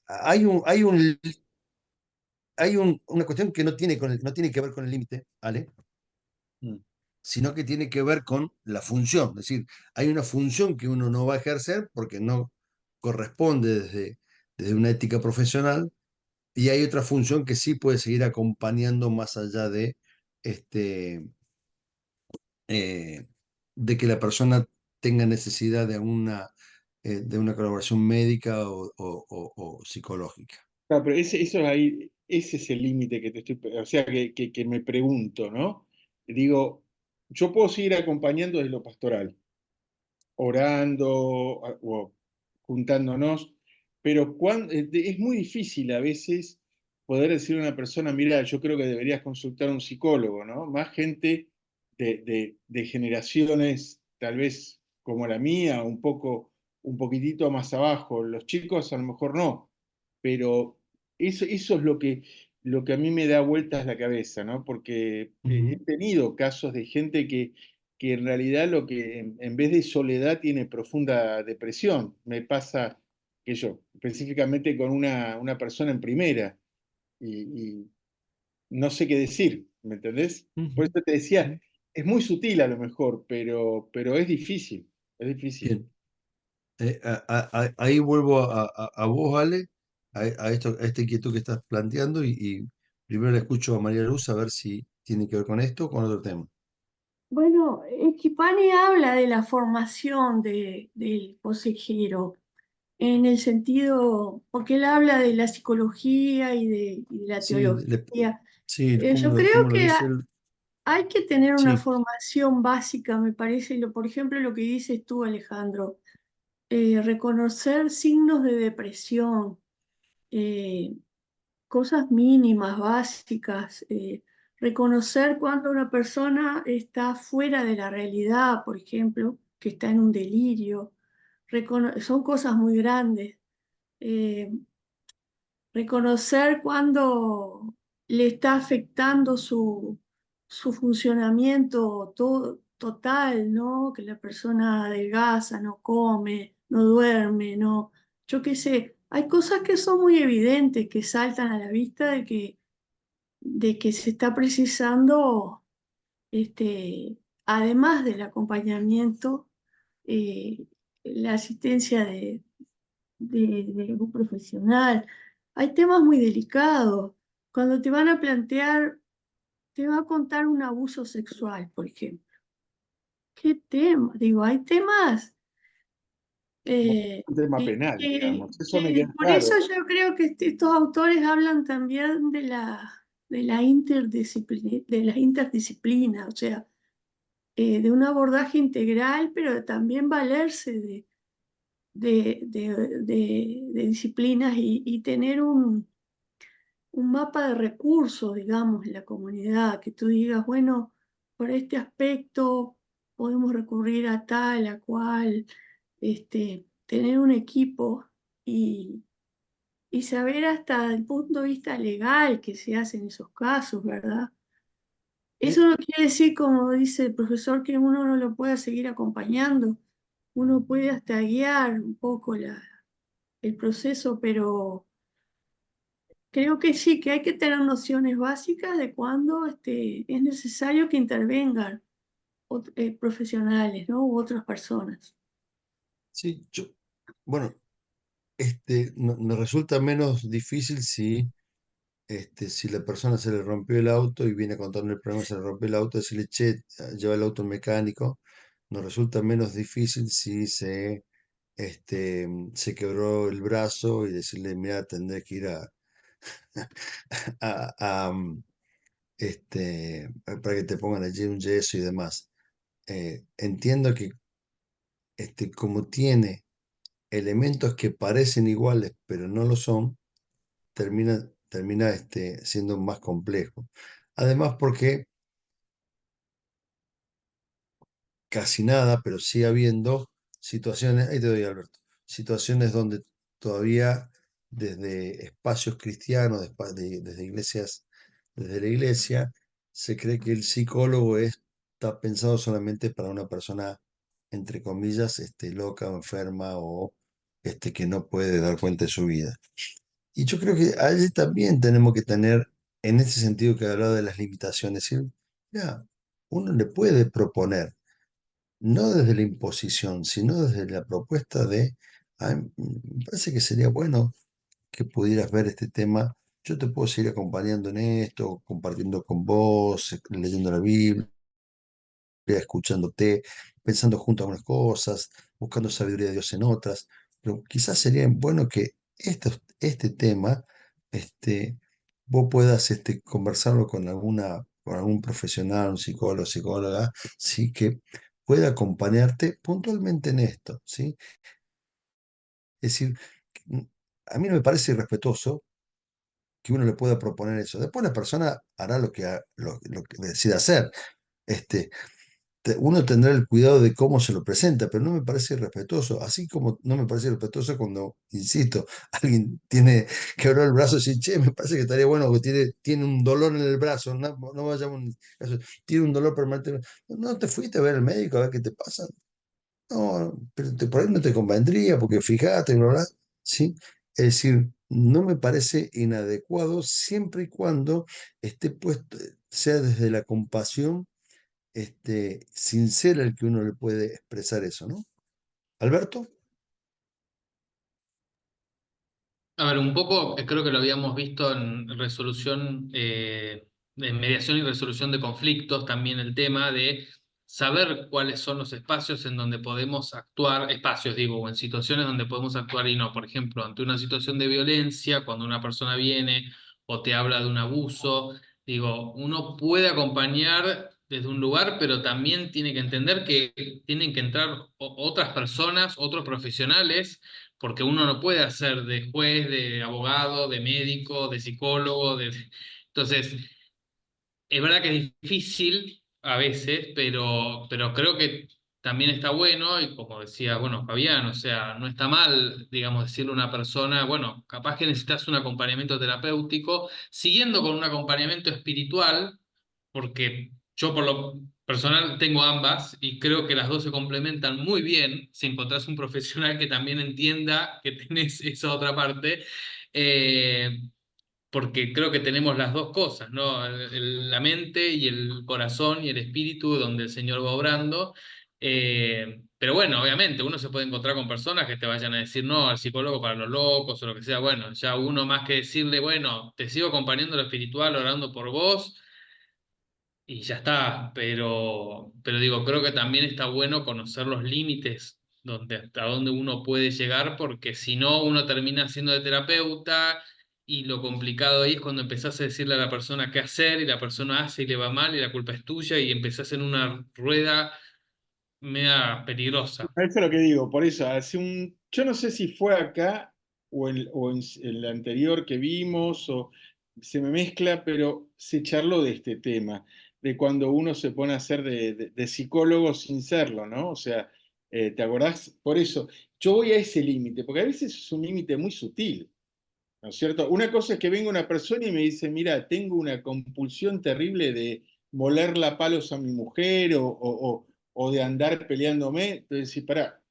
hay una cuestión que no tiene que ver con el límite, ¿vale? Mm. Sino que tiene que ver con la función. Es decir, hay una función que uno no va a ejercer porque no corresponde desde una ética profesional, y hay otra función que sí puede seguir acompañando más allá este, eh, de que la persona tenga necesidad de una colaboración médica o psicológica. Claro, pero eso ahí, ese es el límite que te estoy, o sea, que me pregunto, ¿no? Digo, yo puedo seguir acompañando desde lo pastoral, orando o juntándonos, pero es muy difícil a veces poder decirle a una persona, mira, yo creo que deberías consultar a un psicólogo, ¿no? Más gente de generaciones tal vez como la mía, un poquitito más abajo, los chicos a lo mejor no, pero eso es lo que a mí me da vueltas la cabeza, ¿no? Porque he tenido casos de gente que en realidad lo que en vez de soledad tiene profunda depresión. Me pasa que yo, específicamente con una persona en primera, y no sé qué decir, ¿me entendés? Por Ujú, eso te decía, ujú. es muy sutil a lo mejor, pero es difícil. Bien. Ahí vuelvo a vos, Ale, a esta inquietud que estás planteando, y primero le escucho a María Luz a ver si tiene que ver con esto o con otro tema. Bueno, Schipani habla de la formación del consejero en el sentido, porque él habla de la psicología y de la Sí, teología. sí, Yo creo cómo lo que dice él. hay que tener una Sí, formación básica, me parece, por ejemplo, lo que dices tú, Alejandro, reconocer signos de depresión, eh, cosas mínimas, básicas, reconocer cuando una persona está fuera de la realidad, por ejemplo, que está en un delirio, son cosas muy grandes. Eh, Reconocer cuando le está afectando su funcionamiento total, ¿no? Que la persona adelgaza, no come, no duerme, no, yo qué sé, hay cosas que son muy evidentes, que saltan a la vista de que se está precisando, además del acompañamiento, eh, la asistencia de un profesional. Hay temas muy delicados. Cuando te van a plantear, te va a contar un abuso sexual, por ejemplo. ¿Qué tema? Digo, hay temas eh, Un tema que, penal, que- digamos, eso me que queda por eso claro. yo creo que estos autores hablan también de la interdisciplina, o sea, de un abordaje integral, pero también valerse de disciplinas y tener un mapa de recursos, digamos, en la comunidad, que tú digas, bueno, por este aspecto podemos recurrir a tal, a cual, tener un equipo y saber hasta el punto de vista legal que se hace en esos casos, ¿verdad? Eh, Eso no quiere decir, como dice el profesor, que uno no lo pueda seguir acompañando. Uno puede hasta guiar un poco el proceso, pero creo que sí, que hay que tener nociones básicas de cuándo es necesario que intervengan profesionales, ¿no? U otras personas. sí, bueno, me resulta menos difícil si la persona se le rompió el auto y viene a contarme el problema, se le rompió el auto, decirle, che, lleva el auto al mecánico. Nos resulta menos difícil si se quebró el brazo y decirle, mira, tendré que ir a, a, mm, para que te pongan allí un yeso y demás. Entiendo que como tiene elementos que parecen iguales, pero no lo son, termina siendo más complejo. Además, porque casi nada, pero sigue habiendo situaciones, ahí te doy Alberto, situaciones donde todavía desde espacios cristianos, desde la iglesia, se cree que el psicólogo está pensado solamente para una persona, entre comillas, loca o enferma o que no puede dar cuenta de su vida. Y yo creo que allí también tenemos que tener, en ese sentido que he hablado de las limitaciones, decir, mira, uno le puede proponer no desde la imposición, sino desde la propuesta de, me parece que sería bueno que pudieras ver este tema, yo te puedo seguir acompañando en esto, compartiendo con vos, leyendo la Biblia, escuchándote, pensando juntos algunas cosas, buscando sabiduría de Dios en otras, pero quizás sería bueno que este tema, vos puedas conversarlo con algún profesional, un psicólogo, psicóloga, ¿sí? Que pueda acompañarte puntualmente en esto, ¿sí? Es decir, mm, a mí no me parece irrespetuoso que uno le pueda proponer eso. Después la persona hará lo que decida hacer. Este, Uno tendrá el cuidado de cómo se lo presenta, pero no me parece irrespetuoso. Así como no me parece irrespetuoso cuando, insisto, alguien tiene quebrado el brazo y dice, che, me parece que estaría bueno porque tiene un dolor en el brazo, no vaya a un caso, tiene un dolor permanente. No te fuiste a ver al médico a ver qué te pasa. No, pero por ahí no te convendría porque fíjate, bla, bla, ¿sí? Es decir, no me parece inadecuado siempre y cuando esté puesto, sea desde la compasión sincera el que uno le puede expresar eso, ¿no? Alberto, A ver, un poco creo que lo habíamos visto en resolución, en mediación y resolución de conflictos, también el tema de saber cuáles son los espacios en donde podemos actuar, espacios digo, o en situaciones donde podemos actuar y no. Por ejemplo, ante una situación de violencia, cuando una persona viene o te habla de un abuso, digo, uno puede acompañar desde un lugar, pero también tiene que entender que tienen que entrar otras personas, otros profesionales porque uno no puede hacer de juez, de abogado, de médico, de psicólogo, Entonces, es verdad que es difícil a veces, pero creo que también está bueno, y como decía, bueno, Fabián, o sea, no está mal, digamos, decirle a una persona, bueno, capaz que necesitas un acompañamiento terapéutico, siguiendo con un acompañamiento espiritual, porque yo por lo personal tengo ambas y creo que las dos se complementan muy bien si encontrás un profesional que también entienda que tenés esa otra parte. Eh, Porque creo que tenemos las dos cosas, ¿no? La mente y el corazón y el espíritu donde el Señor va obrando. Pero bueno, obviamente uno se puede encontrar con personas que te vayan a decir, no, al psicólogo para los locos o lo que sea. Bueno, ya uno más que decirle, bueno, te sigo acompañando en lo espiritual, orando por vos y ya está, pero digo, creo que también está bueno conocer los límites hasta dónde uno puede llegar, porque si no, uno termina siendo de terapeuta y lo complicado ahí es cuando empezás a decirle a la persona qué hacer y la persona hace y le va mal y la culpa es tuya y empezás en una rueda media peligrosa. Eso es lo que digo, por eso, yo no sé si fue acá o en el anterior que vimos, o se me mezcla, pero se charló de este tema, de cuando uno se pone a ser de psicólogo sin serlo, ¿no? O sea, ¿te acordás? Por eso, yo voy a ese límite, porque a veces es un límite muy sutil, ¿no es cierto? Una cosa es que venga una persona y me dice, mira, tengo una compulsión terrible molerla a palos a mi mujer o de andar peleándome. Entonces, sí, pará,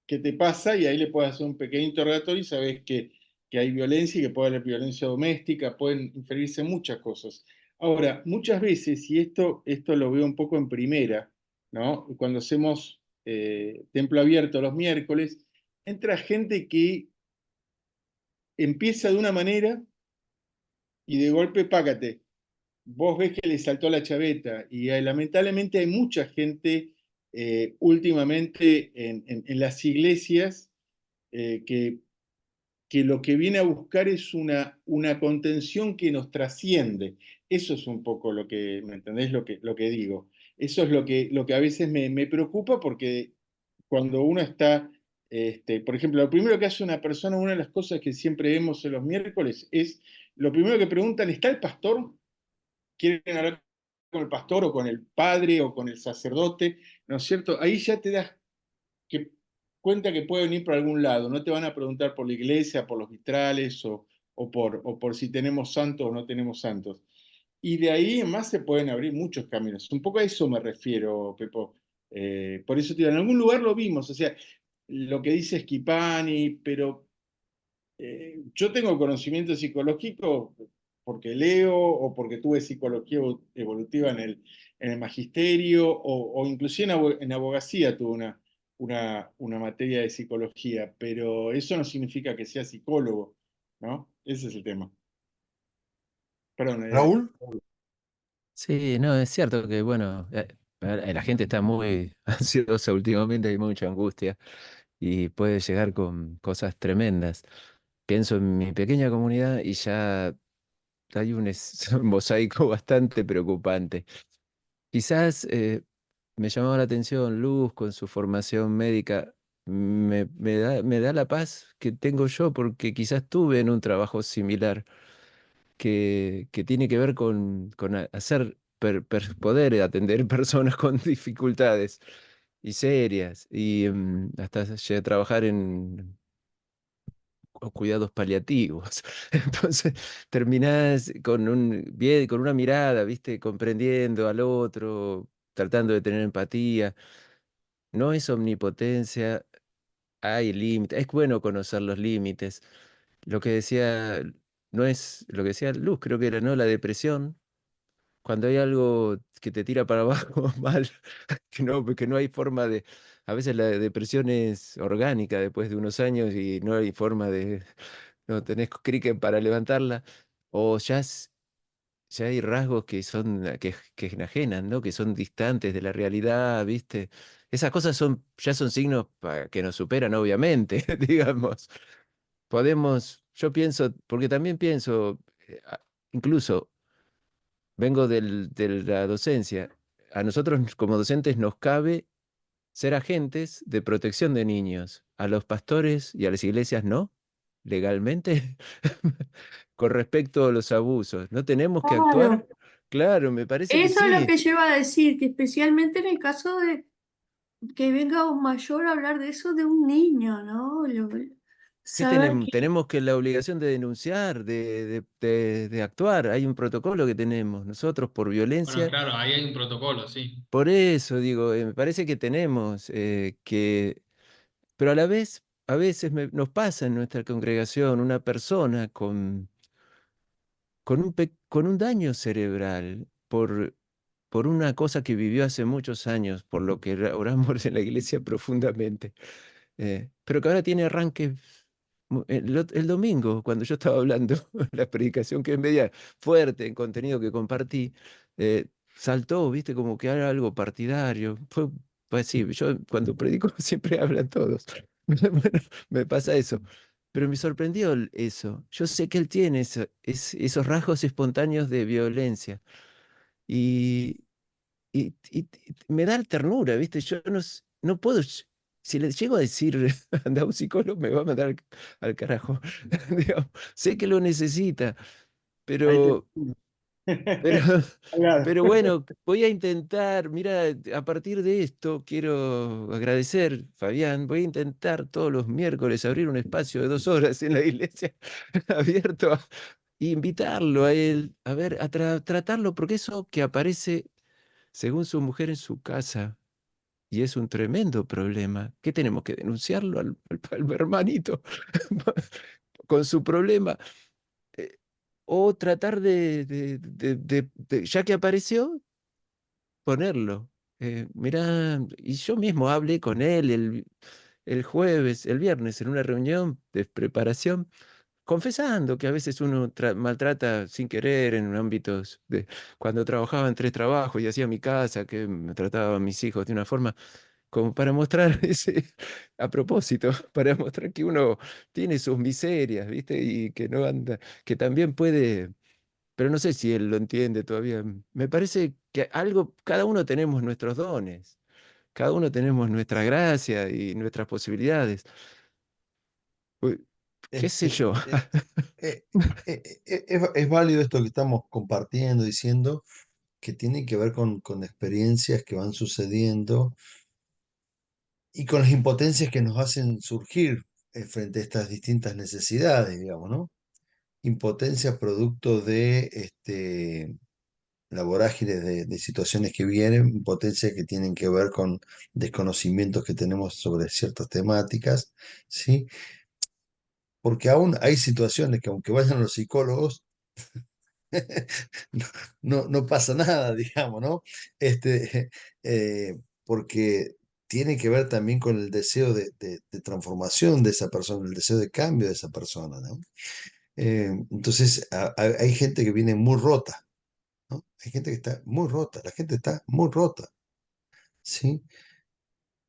¿qué te pasa? Y ahí le puedes hacer un pequeño interrogatorio y sabes que hay violencia y que puede haber violencia doméstica, pueden inferirse muchas cosas. Ahora, muchas veces, y esto lo veo un poco en primera, ¿no? Cuando hacemos templo abierto los miércoles, entra gente que empieza de una manera y de golpe, págate. Vos ves que le saltó la chaveta y lamentablemente hay mucha gente últimamente en las iglesias que lo que viene a buscar es una contención que nos trasciende. Eso es un poco lo que, ¿me entendés? Lo que digo. Eso es lo que a veces me preocupa porque cuando uno está, por ejemplo, lo primero que hace una persona, una de las cosas que siempre vemos en los miércoles es, lo primero que preguntan, ¿está el pastor? ¿Quieren hablar con el pastor o con el padre o con el sacerdote? ¿No es cierto? Ahí ya te das que cuenta que pueden ir por algún lado. No te van a preguntar por la iglesia, por los vitrales o por si tenemos santos o no tenemos santos. Y de ahí en más se pueden abrir muchos caminos. Un poco a eso me refiero, Pepo. Por eso te digo, en algún lugar lo vimos, o sea, lo que dice Schipani, pero yo tengo conocimiento psicológico porque leo o porque tuve psicología evolutiva en el magisterio o inclusive en abogacía tuve una materia de psicología, pero eso no significa que sea psicólogo, ¿no? Ese es el tema. Perdón. Raúl, Sí, no, es cierto que, bueno, la gente está muy ansiosa últimamente, hay mucha angustia y puede llegar con cosas tremendas. Pienso en mi pequeña comunidad y ya hay un mosaico bastante preocupante. Quizás me llamaba la atención Luz con su formación médica, me da la paz que tengo yo porque quizás tuve en un trabajo similar que tiene que ver con hacer poder atender personas con dificultades y serias y hasta llegué a trabajar en cuidados paliativos. Entonces terminás con una mirada, ¿viste? Comprendiendo al otro, tratando de tener empatía. No es omnipotencia, hay límites. Es bueno conocer los límites. Lo que decía, no es lo que decía Luz, creo que era, ¿no? La depresión. Cuando hay algo que te tira para abajo mal, que no hay forma de. A veces la depresión es orgánica después de unos años y no hay forma de. No tenés cricket para levantarla. O ya hay rasgos que que enajenan, ¿no? Que son distantes de la realidad, ¿viste? Esas cosas ya son signos que nos superan, obviamente, digamos. Yo pienso, porque también pienso, incluso vengo de la docencia. A nosotros como docentes nos cabe ser agentes de protección de niños. A los pastores y a las iglesias no, legalmente, con respecto a los abusos. ¿No tenemos que actuar? Claro, Claro, me parece que eso es lo sí. que yo iba a decir, que especialmente en el caso de que venga un mayor a hablar de eso de un niño, ¿no? ¿Qué Saber tenemos? que, Tenemos que la obligación de denunciar, de actuar. Hay un protocolo que tenemos nosotros por Bueno, violencia. claro, ahí hay un protocolo, sí. Por eso digo, me parece que tenemos pero a la vez, a veces nos pasa en nuestra congregación una persona con un daño cerebral por una cosa que vivió hace muchos años, por lo que oramos en la iglesia profundamente, pero que ahora tiene arranques. El domingo, cuando yo estaba hablando, la predicación que es media fuerte en contenido que compartí, saltó, viste, como que era algo partidario. Fue así, yo cuando predico siempre hablan todos. Bueno, me pasa eso. Pero me sorprendió eso. Yo sé que él tiene esos rasgos espontáneos de violencia. Y, y me da ternura, ¿viste? Yo no puedo, si le llego a decir, anda a un psicólogo, me va a mandar al carajo. Digamos, sé que lo necesita, Ahí te- pero, pero, Claro. pero bueno, voy a intentar, mira, a partir de esto quiero agradecer, Fabián, voy a intentar todos los miércoles abrir un espacio de 2 horas en la iglesia abierto y invitarlo a él, a ver, a tratarlo, porque eso que aparece según su mujer en su casa, y es un tremendo problema, ¿qué tenemos que denunciarlo al hermanito con su problema? Eh, o tratar ya que apareció, ponerlo. Mirá, y yo mismo hablé con él el jueves, el viernes, en una reunión de preparación, confesando que a veces uno maltrata sin querer en ámbitos de cuando trabajaba en 3 trabajos y hacía mi casa, que me trataba a mis hijos de una forma como para mostrar a propósito, para mostrar que uno tiene sus miserias, ¿viste? Y que no anda, que también puede, pero no sé si él lo entiende todavía. Me parece que algo, cada uno tenemos nuestros dones, cada uno tenemos nuestra gracia y nuestras posibilidades. Uy, ¿qué sé Este, yo? eh, es válido esto que estamos compartiendo, diciendo que tiene que ver con experiencias que van sucediendo y con las impotencias que nos hacen surgir frente a estas distintas necesidades, digamos, ¿no? Impotencia producto de la vorágine de situaciones que vienen, impotencia que tienen que ver con desconocimientos que tenemos sobre ciertas temáticas, ¿sí? Porque aún hay situaciones que aunque vayan los psicólogos, no, no pasa nada, digamos, ¿no? Porque tiene que ver también con el deseo de transformación de esa persona, el deseo de cambio de esa persona, ¿no? Entonces, hay gente que viene muy rota, ¿no? Hay gente que está muy rota, la gente está muy rota, ¿sí?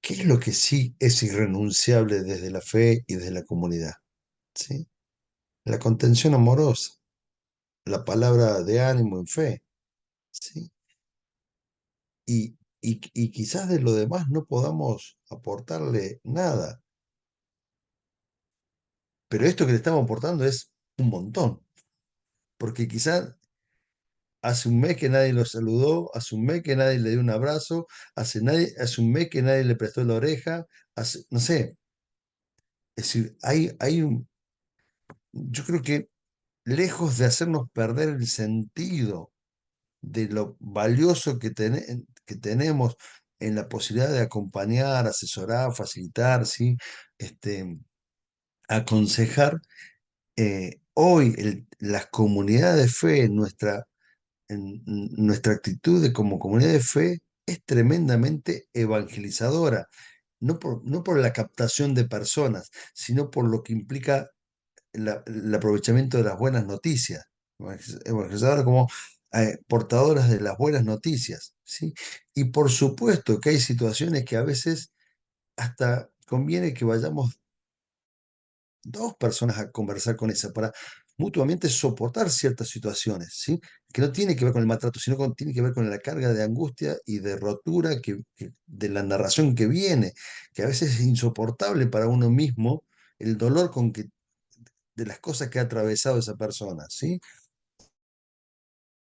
¿Qué es lo que sí es irrenunciable desde la fe y desde la comunidad? ¿Sí? La contención amorosa, la palabra de ánimo en fe, ¿sí? Y quizás de lo demás no podamos aportarle nada, pero esto que le estamos aportando es un montón, porque quizás hace un mes que nadie lo saludó, hace un mes que nadie le dio un abrazo, hace un mes que nadie le prestó la oreja, no sé, es decir, yo creo que lejos de hacernos perder el sentido de lo valioso que tenemos en la posibilidad de acompañar, asesorar, facilitar, ¿sí? Este, aconsejar, hoy las comunidades de fe, nuestra actitud como comunidad de fe es tremendamente evangelizadora, no por la captación de personas, sino por lo que implica el aprovechamiento de las buenas noticias, evangelizadoras como portadoras de las buenas noticias, ¿sí? Y por supuesto que hay situaciones que a veces hasta conviene que vayamos 2 personas a conversar con esa para mutuamente soportar ciertas situaciones, ¿sí? Que no tiene que ver con el maltrato, sino tiene que ver con la carga de angustia y de rotura de la narración que viene, que a veces es insoportable para uno mismo el dolor de las cosas que ha atravesado esa persona, ¿sí?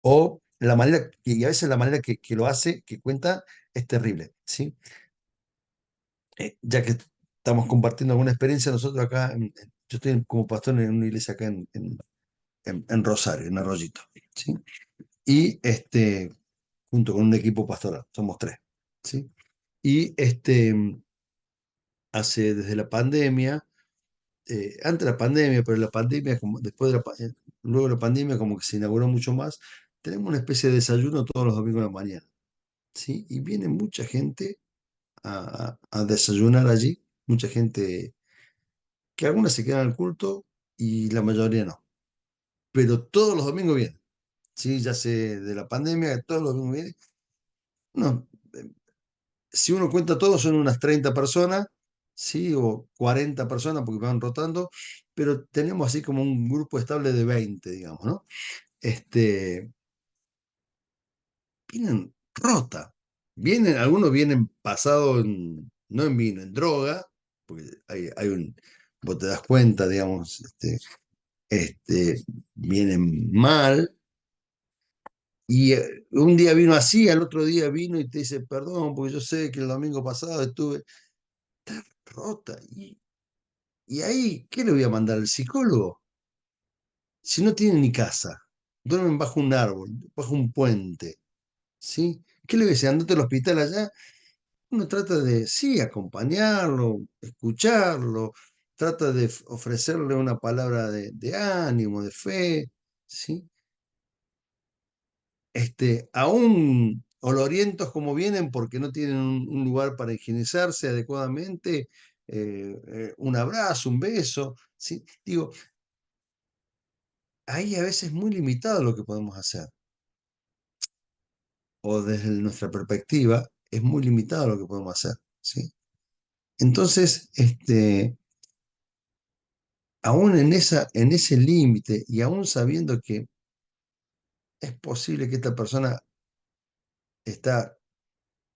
O la manera, y a veces la manera que lo hace, que cuenta, es terrible, ¿sí? Ya que estamos compartiendo alguna experiencia, nosotros acá, yo estoy como pastor en una iglesia acá en Rosario, en Arroyito, ¿sí? Y junto con un equipo pastoral, somos 3, ¿sí? Y desde la pandemia, antes de la pandemia, pero la pandemia, como después luego de la pandemia, como que se inauguró mucho más, tenemos una especie de desayuno todos los domingos de la mañana, ¿sí? Y viene mucha gente a desayunar allí, mucha gente que algunas se quedan al culto y la mayoría no, pero todos los domingos vienen, ¿sí? Ya sé de la pandemia, todos los domingos vienen. No, si uno cuenta todos son unas 30 personas, ¿sí? O 40 personas porque van rotando, pero tenemos así como un grupo estable de 20, digamos, ¿no? Este, vienen rota. Algunos vienen pasados, no en vino, en droga, porque vos te das cuenta, digamos, vienen mal. Y un día vino así, al otro día vino y te dice, perdón, porque yo sé que el domingo pasado estuve rota. Y ahí, ¿qué le voy a mandar al psicólogo? si no tienen ni casa, duermen bajo un árbol, bajo un puente, ¿sí? ¿Qué le ves? Andate al hospital allá. Uno trata de, sí, acompañarlo, escucharlo, trata de ofrecerle una palabra de ánimo, de fe, ¿sí? Aún olorientos como vienen porque no tienen un lugar para higienizarse adecuadamente, un abrazo, un beso, ¿sí? Digo, ahí a veces es muy limitado lo que podemos hacer, o desde nuestra perspectiva es muy limitado lo que podemos hacer, ¿sí? Entonces, aún en ese límite y aún sabiendo que es posible que esta persona está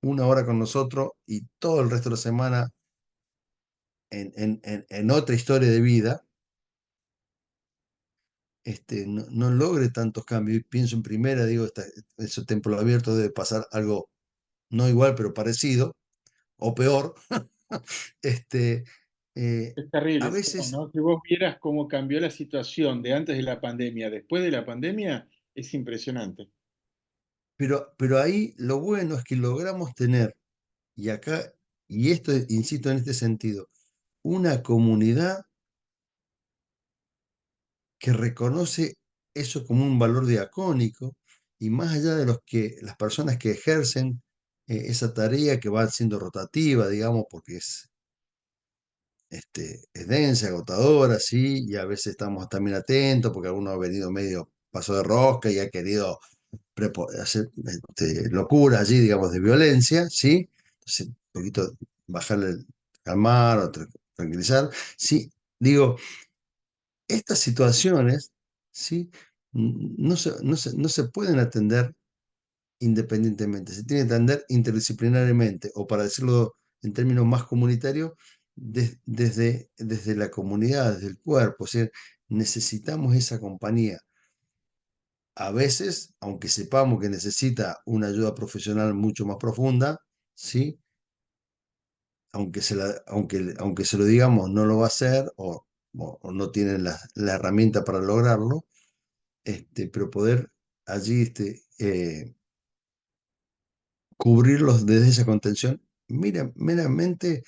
una hora con nosotros y todo el resto de la semana en otra historia de vida, no logre tantos cambios. Y pienso en primera, digo, ese templo abierto debe pasar algo no igual, pero parecido, o peor. este, Es a terrible, veces, ¿no? Si vos vieras cómo cambió la situación de antes de la pandemia, después de la pandemia, es impresionante. pero ahí lo bueno es que logramos tener, y acá, y esto, insisto en este sentido, una comunidad que reconoce eso como un valor diacónico y más allá de las personas que ejercen esa tarea que va siendo rotativa, digamos, porque es densa, agotadora, sí, y a veces estamos también atentos porque alguno ha venido medio paso de rosca y ha querido hacer locura allí, digamos, de violencia, ¿sí? Entonces, un poquito bajarle, calmar o tranquilizar, sí, digo, estas situaciones, ¿sí? No se pueden atender independientemente, se tiene que atender interdisciplinariamente, o para decirlo en términos más comunitarios, desde la comunidad, desde el cuerpo, o sea, necesitamos esa compañía. A veces, aunque sepamos que necesita una ayuda profesional mucho más profunda, ¿sí? Aunque se lo digamos, no lo va a hacer o no tienen la herramienta para lograrlo, pero poder allí cubrirlos desde esa contención, mira, meramente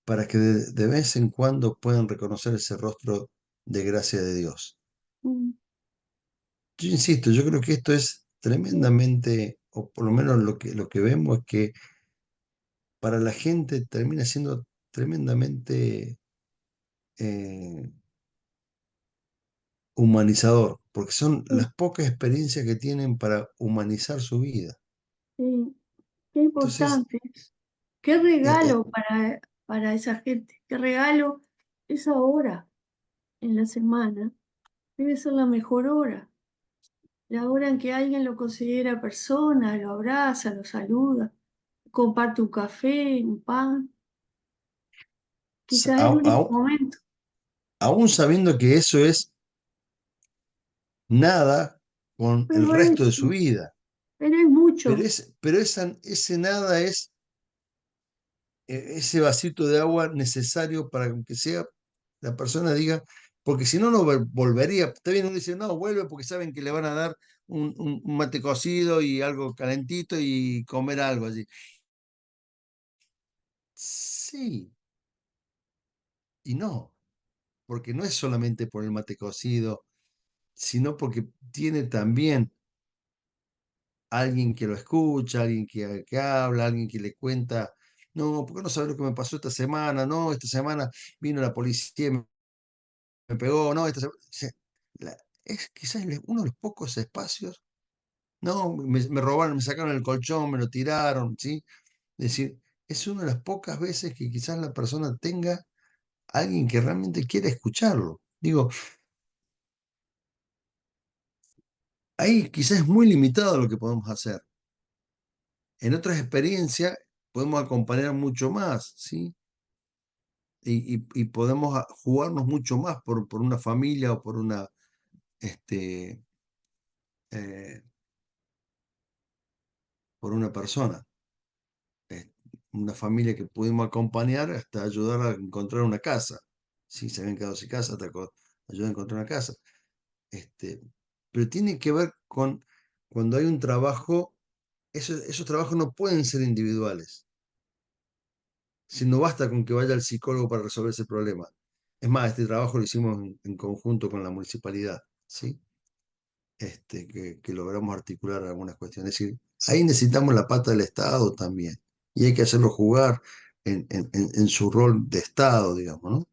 para que de vez en cuando puedan reconocer ese rostro de gracia de Dios. Mm, Yo insisto, yo creo que esto es tremendamente, o por lo menos lo que vemos es que para la gente termina siendo tremendamente eh, humanizador, porque son sí, las pocas experiencias que tienen para humanizar su vida. sí, qué Entonces, importante. Qué eh, eh, regalo para esa gente. Qué regalo esa hora en la semana. Debe ser la mejor hora. La hora en que alguien lo considera persona, lo abraza, lo saluda, comparte un café, un pan. s- Quizás es el au- único au- momento. aún sabiendo que eso es nada con el Pero resto de es, su vida. pero es mucho. Pero ese nada es ese vasito de agua necesario para que sea la persona diga, porque si no, no volvería. Está bien, uno dice, no, vuelve porque saben que le van a dar un mate cocido y algo calentito y comer algo allí. Sí y no, porque no es solamente por el mate cocido, sino porque tiene también alguien que lo escucha, alguien que habla, alguien que le cuenta, no, ¿por qué no sabes lo que me pasó esta semana? No, esta semana vino la policía y me pegó, no, esta semana... es quizás uno de los pocos espacios, no, me robaron, me sacaron el colchón, me lo tiraron, ¿sí? Es decir, es una de las pocas veces que quizás la persona tenga alguien que realmente quiera escucharlo. Digo, ahí quizás es muy limitado lo que podemos hacer. En otras experiencias podemos acompañar mucho más, ¿sí? Y podemos jugarnos mucho más por una familia o este, eh, por una persona. eh, una familia que pudimos acompañar hasta ayudar a encontrar una casa. Si se habían quedado sin casa, hasta ayudar a encontrar una casa. Pero tiene que ver con cuando hay un trabajo, esos trabajos no pueden ser individuales. Si no basta con que vaya el psicólogo para resolver ese problema. Es más, este trabajo lo hicimos en conjunto con la municipalidad, ¿sí? Que logramos articular algunas cuestiones. Es decir, ahí necesitamos la pata del Estado también. Y hay que hacerlo jugar en su rol de Estado, digamos, ¿no?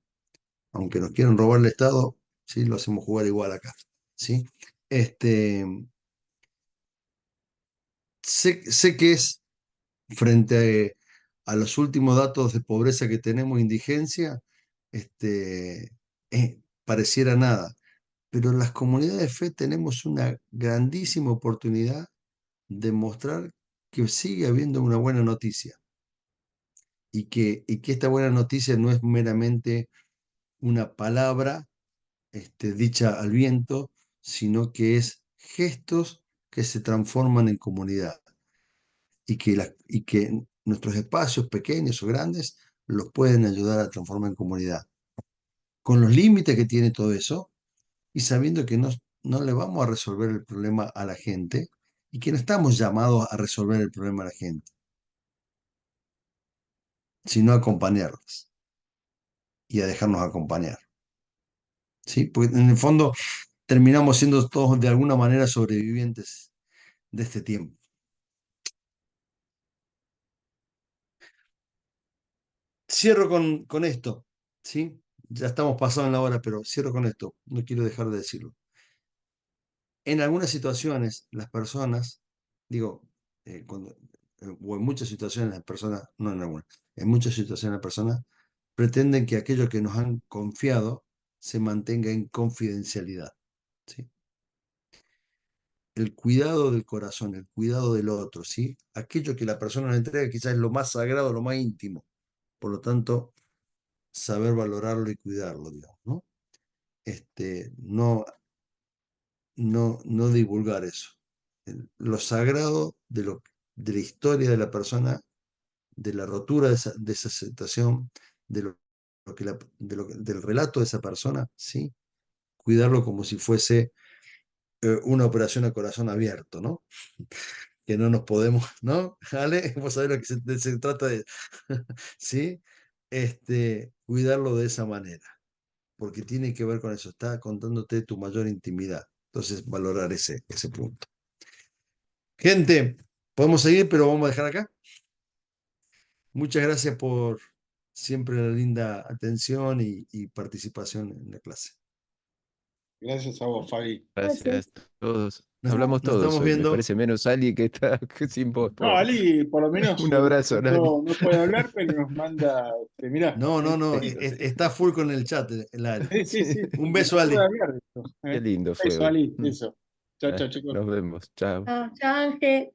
Aunque nos quieran robar el Estado, ¿sí? Lo hacemos jugar igual acá, ¿sí? Sé que es frente a los últimos datos de pobreza que tenemos, indigencia, pareciera nada. Pero en las comunidades de fe tenemos una grandísima oportunidad de mostrar que sigue habiendo una buena noticia y que esta buena noticia no es meramente una palabra dicha al viento, sino que es gestos que se transforman en comunidad y que nuestros espacios pequeños o grandes los pueden ayudar a transformar en comunidad. Con los límites que tiene todo eso y sabiendo que no le vamos a resolver el problema a la gente y que no estamos llamados a resolver el problema a la gente, sino a acompañarlos y a dejarnos acompañar. ¿Sí? Porque en el fondo terminamos siendo todos de alguna manera sobrevivientes de este tiempo. Cierro con esto, ¿sí? Ya estamos pasando la hora, pero cierro con esto. No quiero dejar de decirlo. En algunas situaciones, las personas, digo, o en muchas situaciones las personas, no en algunas, en muchas situaciones las personas pretenden que aquello que nos han confiado se mantenga en confidencialidad, ¿sí? El cuidado del corazón, el cuidado del otro, ¿sí? Aquello que la persona nos entrega quizás es lo más sagrado, lo más íntimo. Por lo tanto, saber valorarlo y cuidarlo, digamos, ¿no? No divulgar eso. Lo sagrado de la historia de la persona, de la rotura de esa situación, del relato de esa persona, ¿sí? Cuidarlo como si fuese una operación a corazón abierto, ¿no? Que no nos podemos, ¿no? ¿Ale? Vos sabés lo que se trata de, ¿sí? Cuidarlo de esa manera, porque tiene que ver con eso, está contándote tu mayor intimidad. Entonces, valorar ese punto. Gente, podemos seguir, pero vamos a dejar acá. Muchas gracias por siempre la linda atención y participación en la clase. Gracias a vos, Fabi. Gracias a todos. Nos, Hablamos nos todos estamos hoy, me viendo. parece menos Ali que está sin voz, No, pobre. Ali, por lo menos Un abrazo, Ali. no puede hablar, pero nos manda, mirá. No, Lindo, sí. está full con el chat, el Ali. Sí, sí. Un Y beso, no Ali. puede hablar de esto. Qué lindo fue Eso, hoy. Ali, eso. Chao, chao, chicos. Nos vemos. Chao. Chao, Ángel.